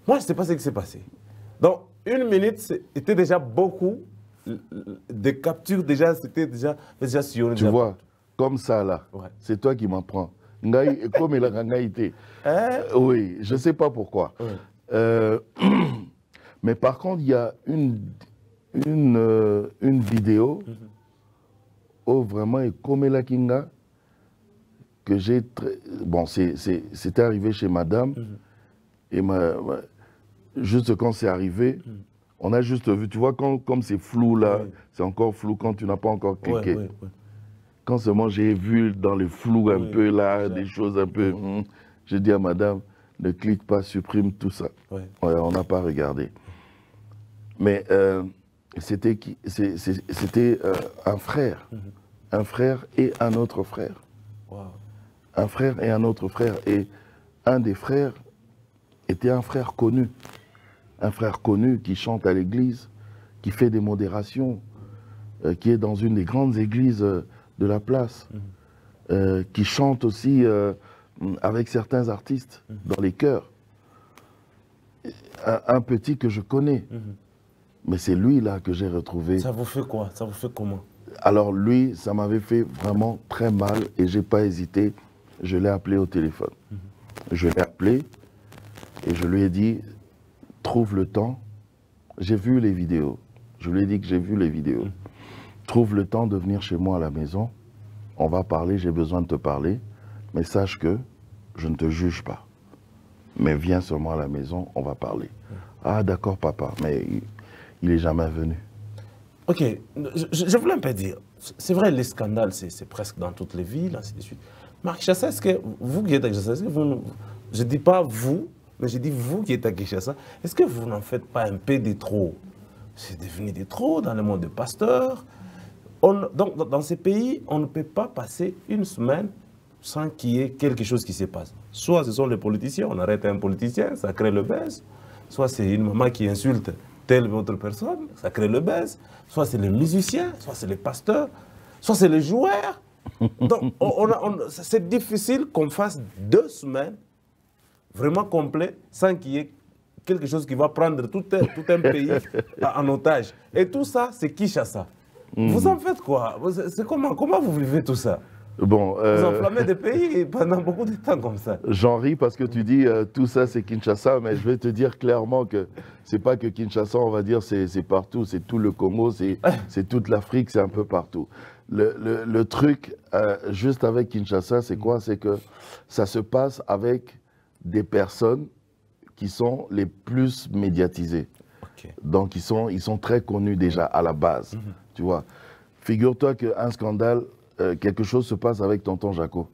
Moi, je ne sais pas ce qui s'est passé. Donc, 1 minute, c'était déjà beaucoup de captures, c'était déjà sillonné. Tu vois, comme ça, là, c'est toi qui m'apprends. Comme il a été. Oui, je ne sais pas pourquoi. Mais par contre, il y a une vidéo où vraiment, comme la Kinga, que j'ai... Bon, c'était arrivé chez madame, et juste quand c'est arrivé, on a juste vu, tu vois, comme c'est flou là, c'est encore flou quand tu n'as pas encore cliqué. Quand seulement j'ai vu dans le flou un peu là, des choses un peu... j'ai dit à madame, ne clique pas, supprime tout ça. On n'a pas regardé. Mais c'était un frère et un autre frère. Un frère et un autre frère. Et un des frères était un frère connu. Un frère connu qui chante à l'église, qui fait des modérations, qui est dans une des grandes églises de la place, qui chante aussi avec certains artistes dans les chœurs. Un petit que je connais. Mais c'est lui là que j'ai retrouvé. Ça vous fait quoi? Ça vous fait comment? Alors lui, ça m'avait fait vraiment très mal et j'ai pas hésité. Je l'ai appelé au téléphone. Je l'ai appelé et je lui ai dit, trouve le temps. J'ai vu les vidéos. Je lui ai dit que j'ai vu les vidéos. Trouve le temps de venir chez moi à la maison. On va parler, j'ai besoin de te parler. Mais sache que je ne te juge pas. Mais viens seulement à la maison, on va parler. Ah d'accord papa, mais il n'est jamais venu. Ok, je voulais un peu dire, c'est vrai, les scandales, c'est presque dans toutes les villes, ainsi de suite. Marc Kinshasa, est-ce que vous qui êtes à Kinshasa, je ne dis pas vous, mais je dis vous qui êtes à Kinshasa, est-ce que vous n'en faites pas un peu de trop? C'est devenu des trop dans le monde de pasteurs. Donc, dans ces pays, on ne peut pas passer une semaine sans qu'il y ait quelque chose qui se passe. Soit ce sont les politiciens, on arrête un politicien, ça crée le buzz. Soit c'est une maman qui insulte telle ou autre personne, ça crée le buzz. Soit c'est les musiciens, soit c'est les pasteurs, soit c'est les joueurs. Donc, c'est difficile qu'on fasse 2 semaines vraiment complets sans qu'il y ait quelque chose qui va prendre tout un pays en otage. Et tout ça, c'est Kinshasa. Vous en faites quoi? Comment vous vivez tout ça? Bon, vous enflammez des pays pendant beaucoup de temps comme ça. J'en ris parce que tu dis tout ça c'est Kinshasa, mais je vais te dire clairement que c'est pas que Kinshasa, on va dire c'est partout, c'est tout le Congo, c'est toute l'Afrique, c'est un peu partout. Le truc juste avec Kinshasa, c'est quoi? C'est que ça se passe avec des personnes qui sont les plus médiatisées. Okay. Donc ils sont très connus déjà à la base, tu vois. Figure-toi qu'un scandale, quelque chose se passe avec tonton Jaco.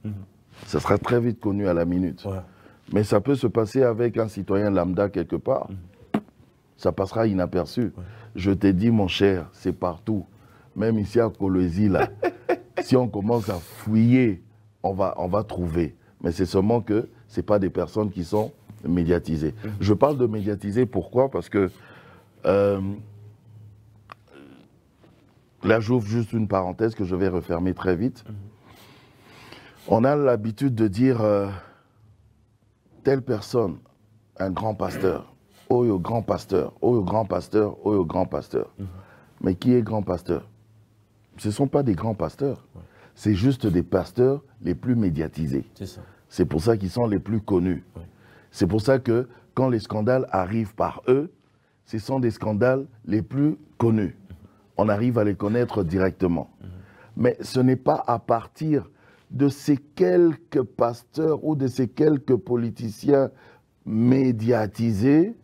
Ça sera très vite connu à la minute. Ouais. Mais ça peut se passer avec un citoyen lambda quelque part. Ça passera inaperçu. Ouais. Je t'ai dit, mon cher, c'est partout. Même ici à Kolwezi, là, si on commence à fouiller, on va trouver. Mais c'est seulement que ce n'est pas des personnes qui sont médiatisées. Je parle de médiatiser, pourquoi? Parce que là, j'ouvre juste une parenthèse que je vais refermer très vite. On a l'habitude de dire telle personne, un grand pasteur, oh yo grand pasteur, oh yo grand pasteur, oh yo grand pasteur. Mais qui est grand pasteur? Ce ne sont pas des grands pasteurs. Ouais. C'est juste des pasteurs les plus médiatisés. C'est pour ça qu'ils sont les plus connus. Ouais. C'est pour ça que quand les scandales arrivent par eux, ce sont des scandales les plus connus. On arrive à les connaître directement. Mais ce n'est pas à partir de ces quelques pasteurs ou de ces quelques politiciens médiatisés,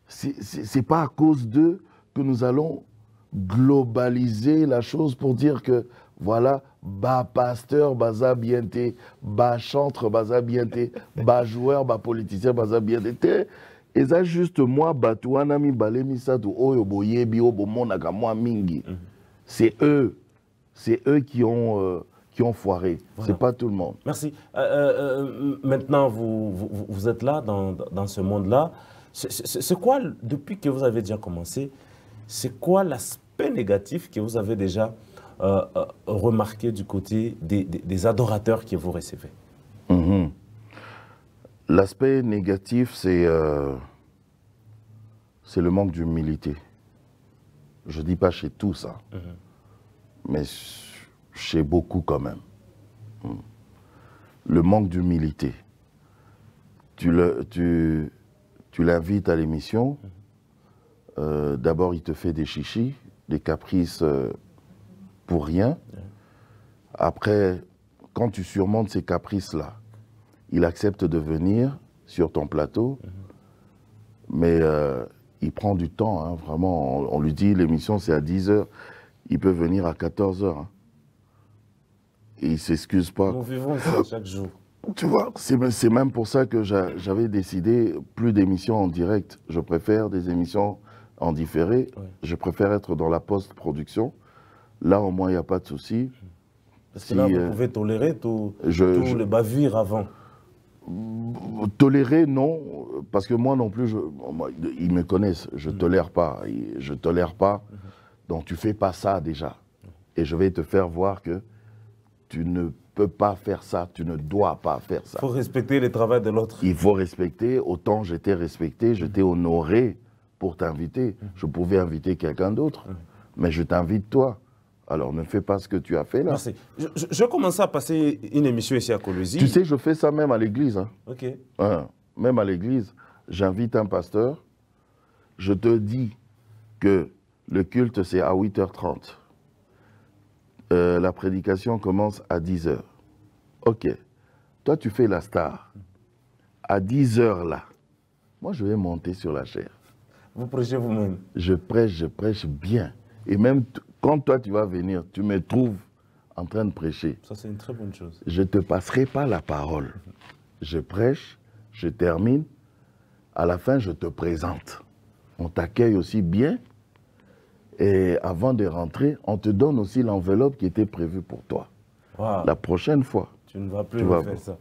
c'est pas à cause d'eux que nous allons globaliser la chose pour dire que voilà, bas pasteur, baza bienté, bas chantre, baza bienté, bas joueur, bas politicien, baza bienté. Et ça, juste moi, Batouana mi balemi satu oyo boyebi obomonaka moi mingi. C'est eux qui ont foiré. Voilà. C'est pas tout le monde. Merci. Maintenant, vous êtes là, dans ce monde-là. C'est quoi, depuis que vous avez déjà commencé, c'est quoi l'aspect négatif que vous avez déjà remarqué du côté des adorateurs que vous recevez? L'aspect négatif, c'est le manque d'humilité. Je ne dis pas chez tous, hein, mais chez beaucoup quand même. Le manque d'humilité. Tu l'invites à l'émission, d'abord il te fait des chichis, des caprices pour rien. Après, quand tu surmontes ces caprices-là, il accepte de venir sur ton plateau, mais il prend du temps, hein, vraiment. On lui dit l'émission c'est à 10h, il peut venir à 14h. Hein. Et il ne s'excuse pas. Nous vivons ça chaque jour. Tu vois, c'est même pour ça que j'avais décidé plus d'émissions en direct. Je préfère des émissions en différé. Ouais. Je préfère être dans la post-production. Là, au moins, il n'y a pas de souci. Parce que là, vous pouvez tolérer tout le bavure avant. Tolérer, non, parce que moi non plus, ils me connaissent, je ne tolère pas, je ne tolère pas, donc tu fais pas ça déjà. Et je vais te faire voir que tu ne peux pas faire ça, tu ne dois pas faire ça. Il faut respecter le travail de l'autre. Il faut respecter, autant je t'ai respecté, je t'ai honoré pour t'inviter. Je pouvais inviter quelqu'un d'autre, mais je t'invite toi. Alors, ne fais pas ce que tu as fait là. Merci. Je commence à passer une émission ici à Kolwezi. Tu sais, je fais ça même à l'église. Hein. Ok. Même à l'église, j'invite un pasteur. Je te dis que le culte, c'est à 8h30. La prédication commence à 10h. Ok. Toi, tu fais la star. À 10h là, moi je vais monter sur la chaire. Vous prêchez vous-même? Je prêche bien. Et même quand toi tu vas venir, tu me trouves en train de prêcher. Ça, c'est une très bonne chose. Je ne te passerai pas la parole. Je prêche, je termine. À la fin, je te présente. On t'accueille aussi bien. Et avant de rentrer, on te donne aussi l'enveloppe qui était prévue pour toi. Wow. La prochaine fois. Tu ne vas plus faire ça.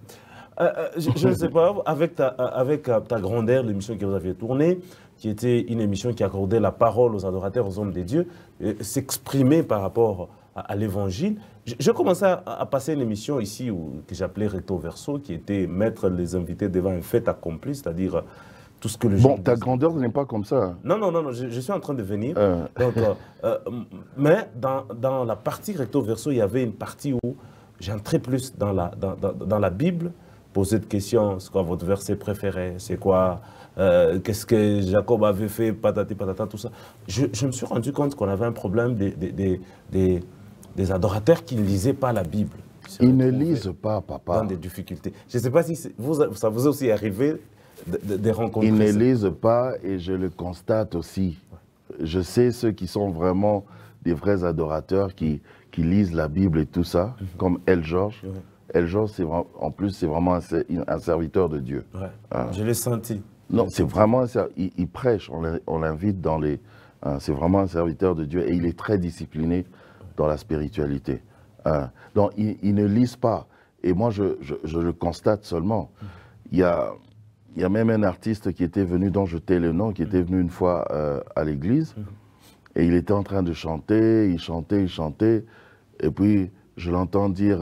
Je ne sais pas, avec ta grandeur, l'émission que vous aviez tournée, qui était une émission qui accordait la parole aux adorateurs, aux hommes de Dieu, s'exprimer par rapport à l'évangile. Je commençais à passer une émission ici que j'appelais Recto Verso, qui était mettre les invités devant un fait accompli, c'est-à-dire tout ce que le Bon, ta grandeur n'est pas comme ça. Hein. Non, je suis en train de venir. Donc, mais dans la partie Recto Verso, il y avait une partie où j'entrais plus dans la Bible, poser de questions, c'est quoi votre verset préféré, c'est quoi, qu'est-ce que Jacob avait fait, patati patata, tout ça. Je me suis rendu compte qu'on avait un problème des adorateurs qui ne lisaient pas la Bible. Ils ne lisent pas, papa. Dans des difficultés. Je ne sais pas si ça vous est aussi arrivé de rencontrer. Ils ne lisent pas et je le constate aussi. Je sais ceux qui sont vraiment des vrais adorateurs qui lisent la Bible et tout ça, comme El Georges. El Georges, en plus, c'est vraiment un serviteur de Dieu. Je l'ai senti. Non, c'est vraiment, il prêche, on l'invite dans les... c'est vraiment un serviteur de Dieu et il est très discipliné dans la spiritualité. Donc, ils ne lisent pas. Et moi, je le constate seulement. Il y a même un artiste qui était venu, dont je tais le nom, qui était venu une fois à l'église. Et il était en train de chanter, il chantait. Et puis, je l'entends dire,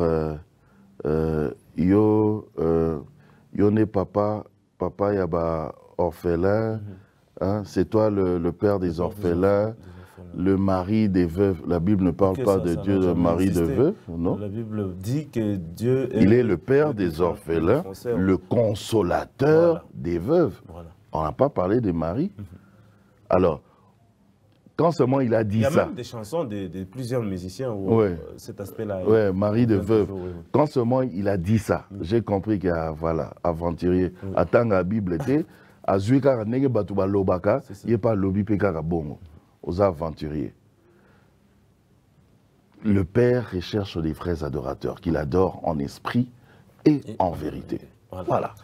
yo ne papa yaba orphelin, hein, c'est toi le père des orphelins, le mari des veuves. La Bible ne parle pas de Dieu, de mari de veuve, non? La Bible dit que Dieu est... Il est le père des orphelins, le consolateur des veuves. Voilà. On n'a pas parlé des maris. Alors, quand seulement il a dit ça... Il y a même des chansons de plusieurs musiciens où cet aspect-là... Oui, mari de veuve. Quand seulement il a dit ça, j'ai compris qu'il y a, voilà, aventurier. Attends, la Bible était... Azuika nege batuba lobaka, il pas lobi pekaka bongo. Aux aventuriers. Le Père recherche des vrais adorateurs qu'il adore en esprit et en vérité. Voilà.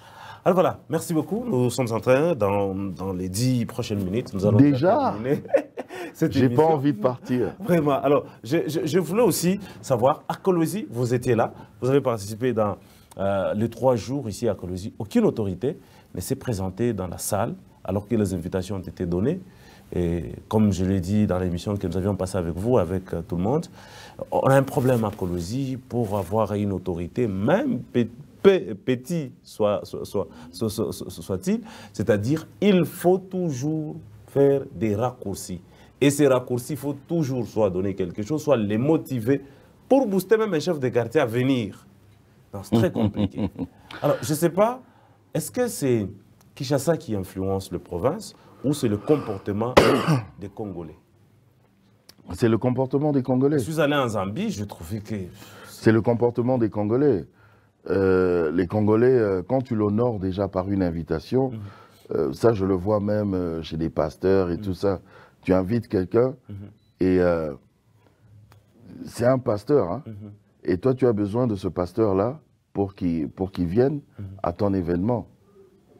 Alors voilà, merci beaucoup. Nous sommes en train, dans les 10 prochaines minutes, nous allons déjà terminer cette j'ai émission. pas envie de partir. Vraiment. Alors, je voulais aussi savoir, à Kolwezi, vous étiez là, vous avez participé dans les 3 jours ici à Kolwezi. Aucune autorité ne s'est présentée dans la salle alors que les invitations ont été données. Et comme je l'ai dit dans l'émission que nous avions passée avec vous, avec tout le monde, on a un problème à Kolwezi pour avoir une autorité, même petit soit-il, c'est-à-dire il faut toujours faire des raccourcis. Et ces raccourcis, il faut toujours soit donner quelque chose, soit les motiver pour booster même un chef de quartier à venir. C'est très compliqué. Alors, je ne sais pas, est-ce que c'est Kinshasa qui influence la province ou c'est le comportement des Congolais? C'est le comportement des Congolais. Je suis allé en Zambie, je trouvais que... C'est le comportement des Congolais. Les Congolais, quand tu l'honores déjà par une invitation, ça je le vois même chez des pasteurs et tout ça, tu invites quelqu'un et c'est un pasteur, hein, et toi tu as besoin de ce pasteur-là pour qu'il vienne à ton événement.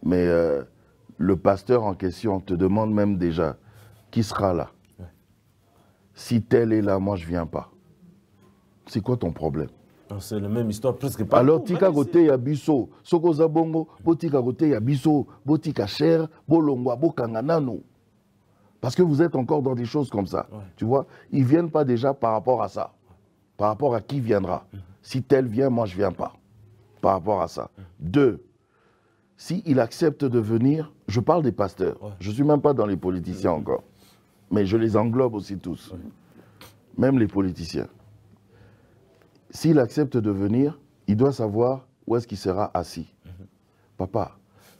Mais le pasteur en question te demande même déjà qui sera là. Si tel est là, moi je ne viens pas. C'est quoi ton problème? C'est la même histoire presque pas. Alors, tika gote ya biso, soko za bongo, botika gote ya biso, botika cher, bolongwa, bokanganano. Parce que vous êtes encore dans des choses comme ça. Tu vois, ils ne viennent pas déjà par rapport à ça. Par rapport à qui viendra. Si tel vient, moi je ne viens pas. Par rapport à ça. 2, s'il accepte de venir, je parle des pasteurs. Je ne suis même pas dans les politiciens encore. Mais je les englobe aussi tous. Même les politiciens. S'il accepte de venir, il doit savoir où est-ce qu'il sera assis. Papa,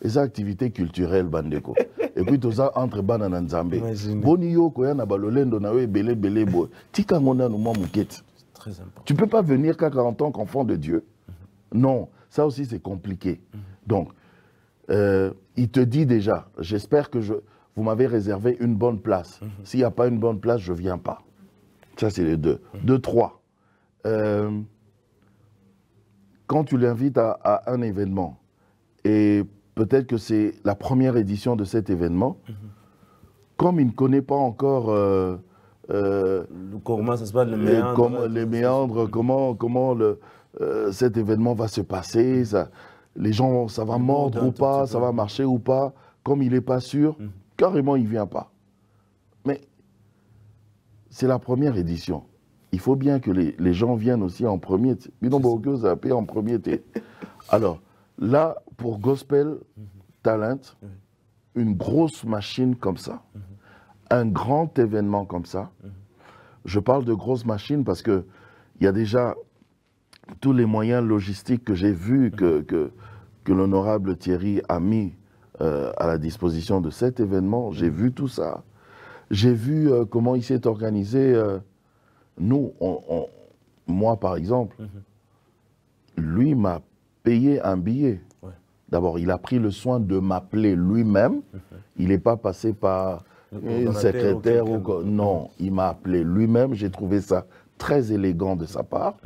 les activités culturelles, bandeko. Et puis tout ça entre banana nzambe. Boni yo koya na balolendo na we belé belé bo. Tika ngona no mo mukete. Très important. Tu peux pas venir qu'à 40 ans qu'enfant de Dieu. Non, ça aussi c'est compliqué. Donc, il te dit déjà, j'espère que vous m'avez réservé une bonne place. S'il n'y a pas une bonne place, je ne viens pas. Ça, c'est les deux. Deux, trois. Quand tu l'invites à un événement, et peut-être que c'est la première édition de cet événement, comme il ne connaît pas encore comment ça se passe, les méandres, comment cet événement va se passer, les gens, ça va mordre ou pas, ça va marcher ou pas, comme il n'est pas sûr, carrément il ne vient pas. Mais c'est la première édition. Il faut bien que les gens viennent aussi en premier. En premier. Alors, là, pour Gospel Talent, une grosse machine comme ça, un grand événement comme ça, je parle de grosse machine parce qu'il y a déjà tous les moyens logistiques que j'ai vus que l'honorable Thierry a mis à la disposition de cet événement. J'ai vu tout ça. J'ai vu comment il s'est organisé. Nous, moi par exemple, lui m'a payé un billet. Ouais. D'abord, il a pris le soin de m'appeler lui-même. Il n'est pas passé par une secrétaire ou quoi. Non, il m'a appelé lui-même. J'ai trouvé ça très élégant de sa part.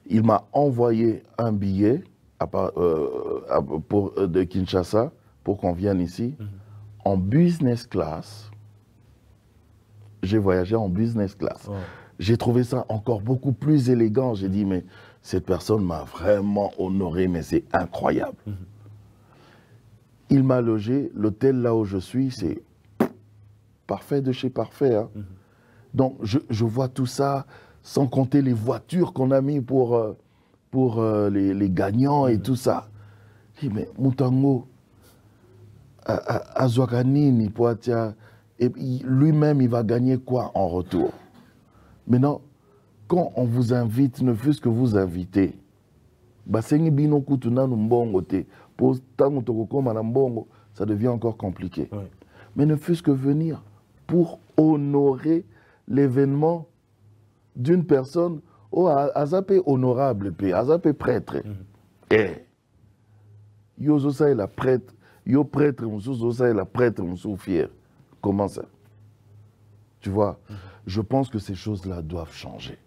Il m'a envoyé un billet de Kinshasa pour qu'on vienne ici en business class. J'ai voyagé en business class. Oh. J'ai trouvé ça encore beaucoup plus élégant. J'ai dit, mais cette personne m'a vraiment honoré, mais c'est incroyable. Il m'a logé. L'hôtel là où je suis, c'est parfait de chez parfait. Hein. Donc, je vois tout ça, sans compter les voitures qu'on a mis pour les gagnants et tout ça. Je dis, mais Mutango, Azwakanini, Poatia, et lui-même, il va gagner quoi en retour? Maintenant, quand on vous invite, ne fût-ce que vous invitez, ça devient encore compliqué. Oui. Mais ne fût-ce que venir pour honorer l'événement d'une personne, azapé honorable, azapé prêtre. Et yozosa est la prêtre, yo prêtre, yozosa est la prêtre, fier. Comment ça? Tu vois, je pense que ces choses-là doivent changer.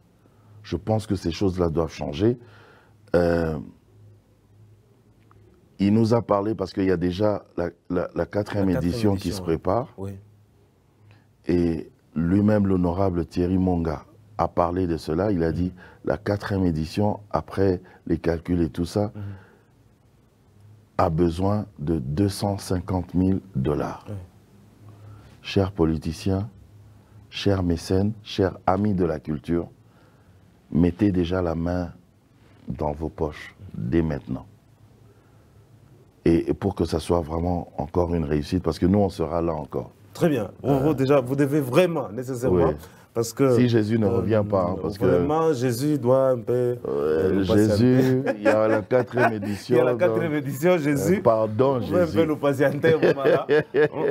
Je pense que ces choses-là doivent changer. Il nous a parlé, parce qu'il y a déjà la quatrième édition qui se prépare. Oui. Et lui-même, l'honorable Thierry Monga, a parlé de cela. Il a dit, la quatrième édition, après les calculs et tout ça, a besoin de 250 000 $. Oui. Chers politiciens, chers mécènes, chers amis de la culture, mettez déjà la main dans vos poches dès maintenant. Et pour que ça soit vraiment encore une réussite, parce que nous, on sera là encore. Très bien. Déjà, vous devez vraiment, nécessairement, parce que... Si Jésus ne revient pas, hein, parce vraiment, Jésus doit un peu... Jésus, il y a la quatrième édition. Il y a la quatrième édition, Jésus. Pardon, Jésus. Un peu nous patienter au moment là.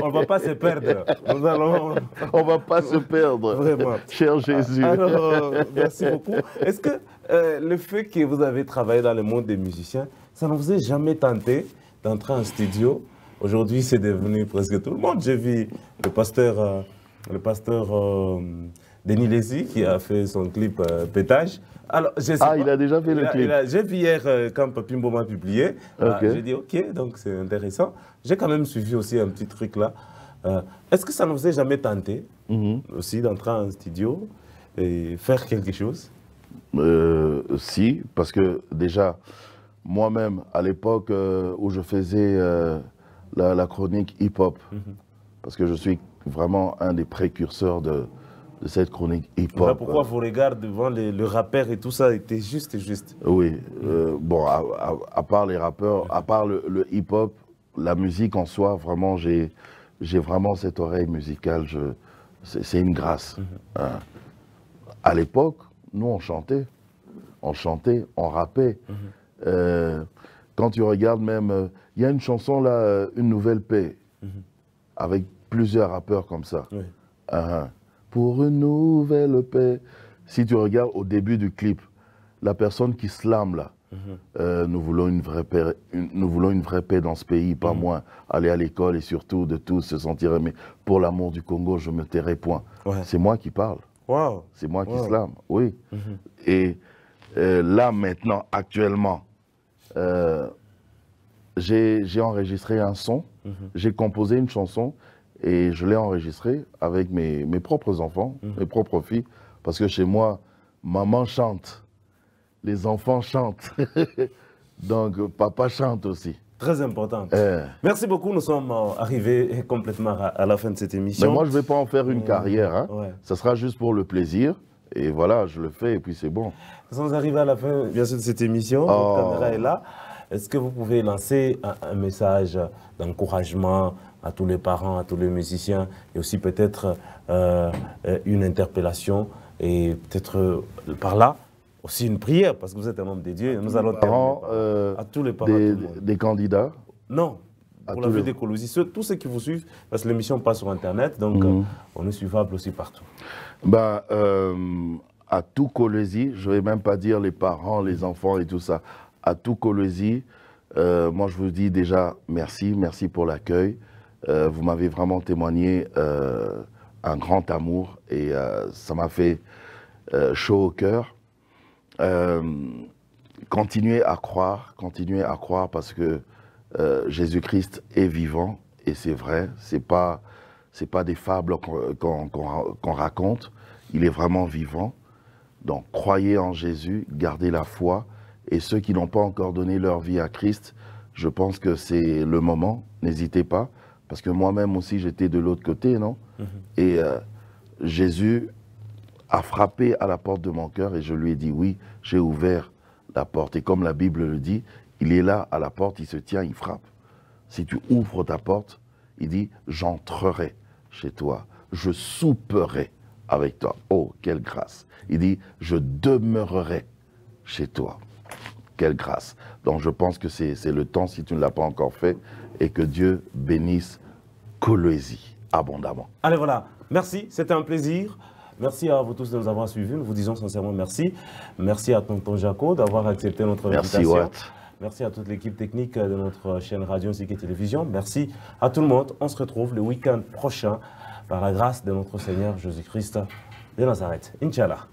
On ne va pas se perdre. On ne va pas se perdre. Vraiment. Cher Jésus. Alors, merci beaucoup. Est-ce que le fait que vous avez travaillé dans le monde des musiciens, ça ne vous a jamais tenté d'entrer en studio? Aujourd'hui, c'est devenu presque tout le monde. J'ai vu le pasteur Denis Lézy qui a fait son clip Pétage. Alors, il a déjà fait le clip. J'ai vu hier quand Papimbo m'a publié. Okay. J'ai dit ok, donc c'est intéressant. J'ai quand même suivi aussi un petit truc là. Est-ce que ça ne vous a jamais tenté aussi d'entrer en studio et faire quelque chose? Si, parce que déjà, moi-même, à l'époque où je faisais la chronique hip-hop, parce que je suis vraiment un des précurseurs de cette chronique hip-hop. Voilà pourquoi vos regards devant le rappeur et tout ça étaient juste. Oui, bon, à part les rappeurs, à part le hip-hop, la musique en soi, vraiment, j'ai vraiment cette oreille musicale, c'est une grâce. Hein. À l'époque, nous, on chantait, on rappait. Quand tu regardes même, il y a une chanson là, Une nouvelle paix, avec plusieurs rappeurs comme ça. Oui. Pour une nouvelle paix. Si tu regardes au début du clip, la personne qui slame là, Nous voulons une vraie paix dans ce pays, pas moins. Aller à l'école et surtout de tous se sentir aimés. Pour l'amour du Congo, je me tairai point. Ouais. C'est moi qui parle. Wow. C'est moi qui slame, oui. Et là, maintenant, actuellement, j'ai enregistré un son, j'ai composé une chanson et je l'ai enregistrée avec mes propres enfants, mes propres filles, parce que chez moi, maman chante. Les enfants chantent. Donc, papa chante aussi. Très important. Merci beaucoup. Nous sommes arrivés complètement à la fin de cette émission. Mais moi, je ne vais pas en faire une carrière. Hein. Ça sera juste pour le plaisir. Et voilà, je le fais et puis c'est bon. Nous sommes arrivés à la fin, bien sûr, de cette émission. Votre caméra est là. Est-ce que vous pouvez lancer un message d'encouragement à tous les parents, à tous les musiciens et aussi peut-être une interpellation et peut-être par là aussi une prière, parce que vous êtes un homme de Dieu. Nous allons terminer à tous les parents. Des candidats? Non, pour la vie des Colosis. Tous ceux qui vous suivent, parce que l'émission passe sur Internet, donc on est suivable aussi partout. Ben, à tout Colosis, je ne vais même pas dire les parents, les enfants et tout ça. À tout Colosis, moi je vous dis déjà merci, merci pour l'accueil. Vous m'avez vraiment témoigné un grand amour et ça m'a fait chaud au cœur. Continuez à croire parce que Jésus-Christ est vivant et c'est vrai, c'est pas des fables qu'on raconte, il est vraiment vivant. Donc croyez en Jésus, gardez la foi et ceux qui n'ont pas encore donné leur vie à Christ, je pense que c'est le moment, n'hésitez pas, parce que moi-même aussi j'étais de l'autre côté, non? Et Jésus a frappé à la porte de mon cœur et je lui ai dit oui, j'ai ouvert la porte. Et comme la Bible le dit, il est là à la porte, il se tient, il frappe. Si tu ouvres ta porte, il dit j'entrerai chez toi, je souperai avec toi. Oh, quelle grâce. Il dit je demeurerai chez toi. Quelle grâce. Donc je pense que c'est le temps, si tu ne l'as pas encore fait, et que Dieu bénisse Colosis abondamment. Allez, voilà. Merci, c'était un plaisir. Merci à vous tous de nous avoir suivis. Nous vous disons sincèrement merci. Merci à tonton Jaco d'avoir accepté notre invitation. Watt. Merci à toute l'équipe technique de notre chaîne radio ainsi que télévision. Merci à tout le monde. On se retrouve le week-end prochain par la grâce de notre Seigneur Jésus-Christ de Nazareth. Inch'Allah.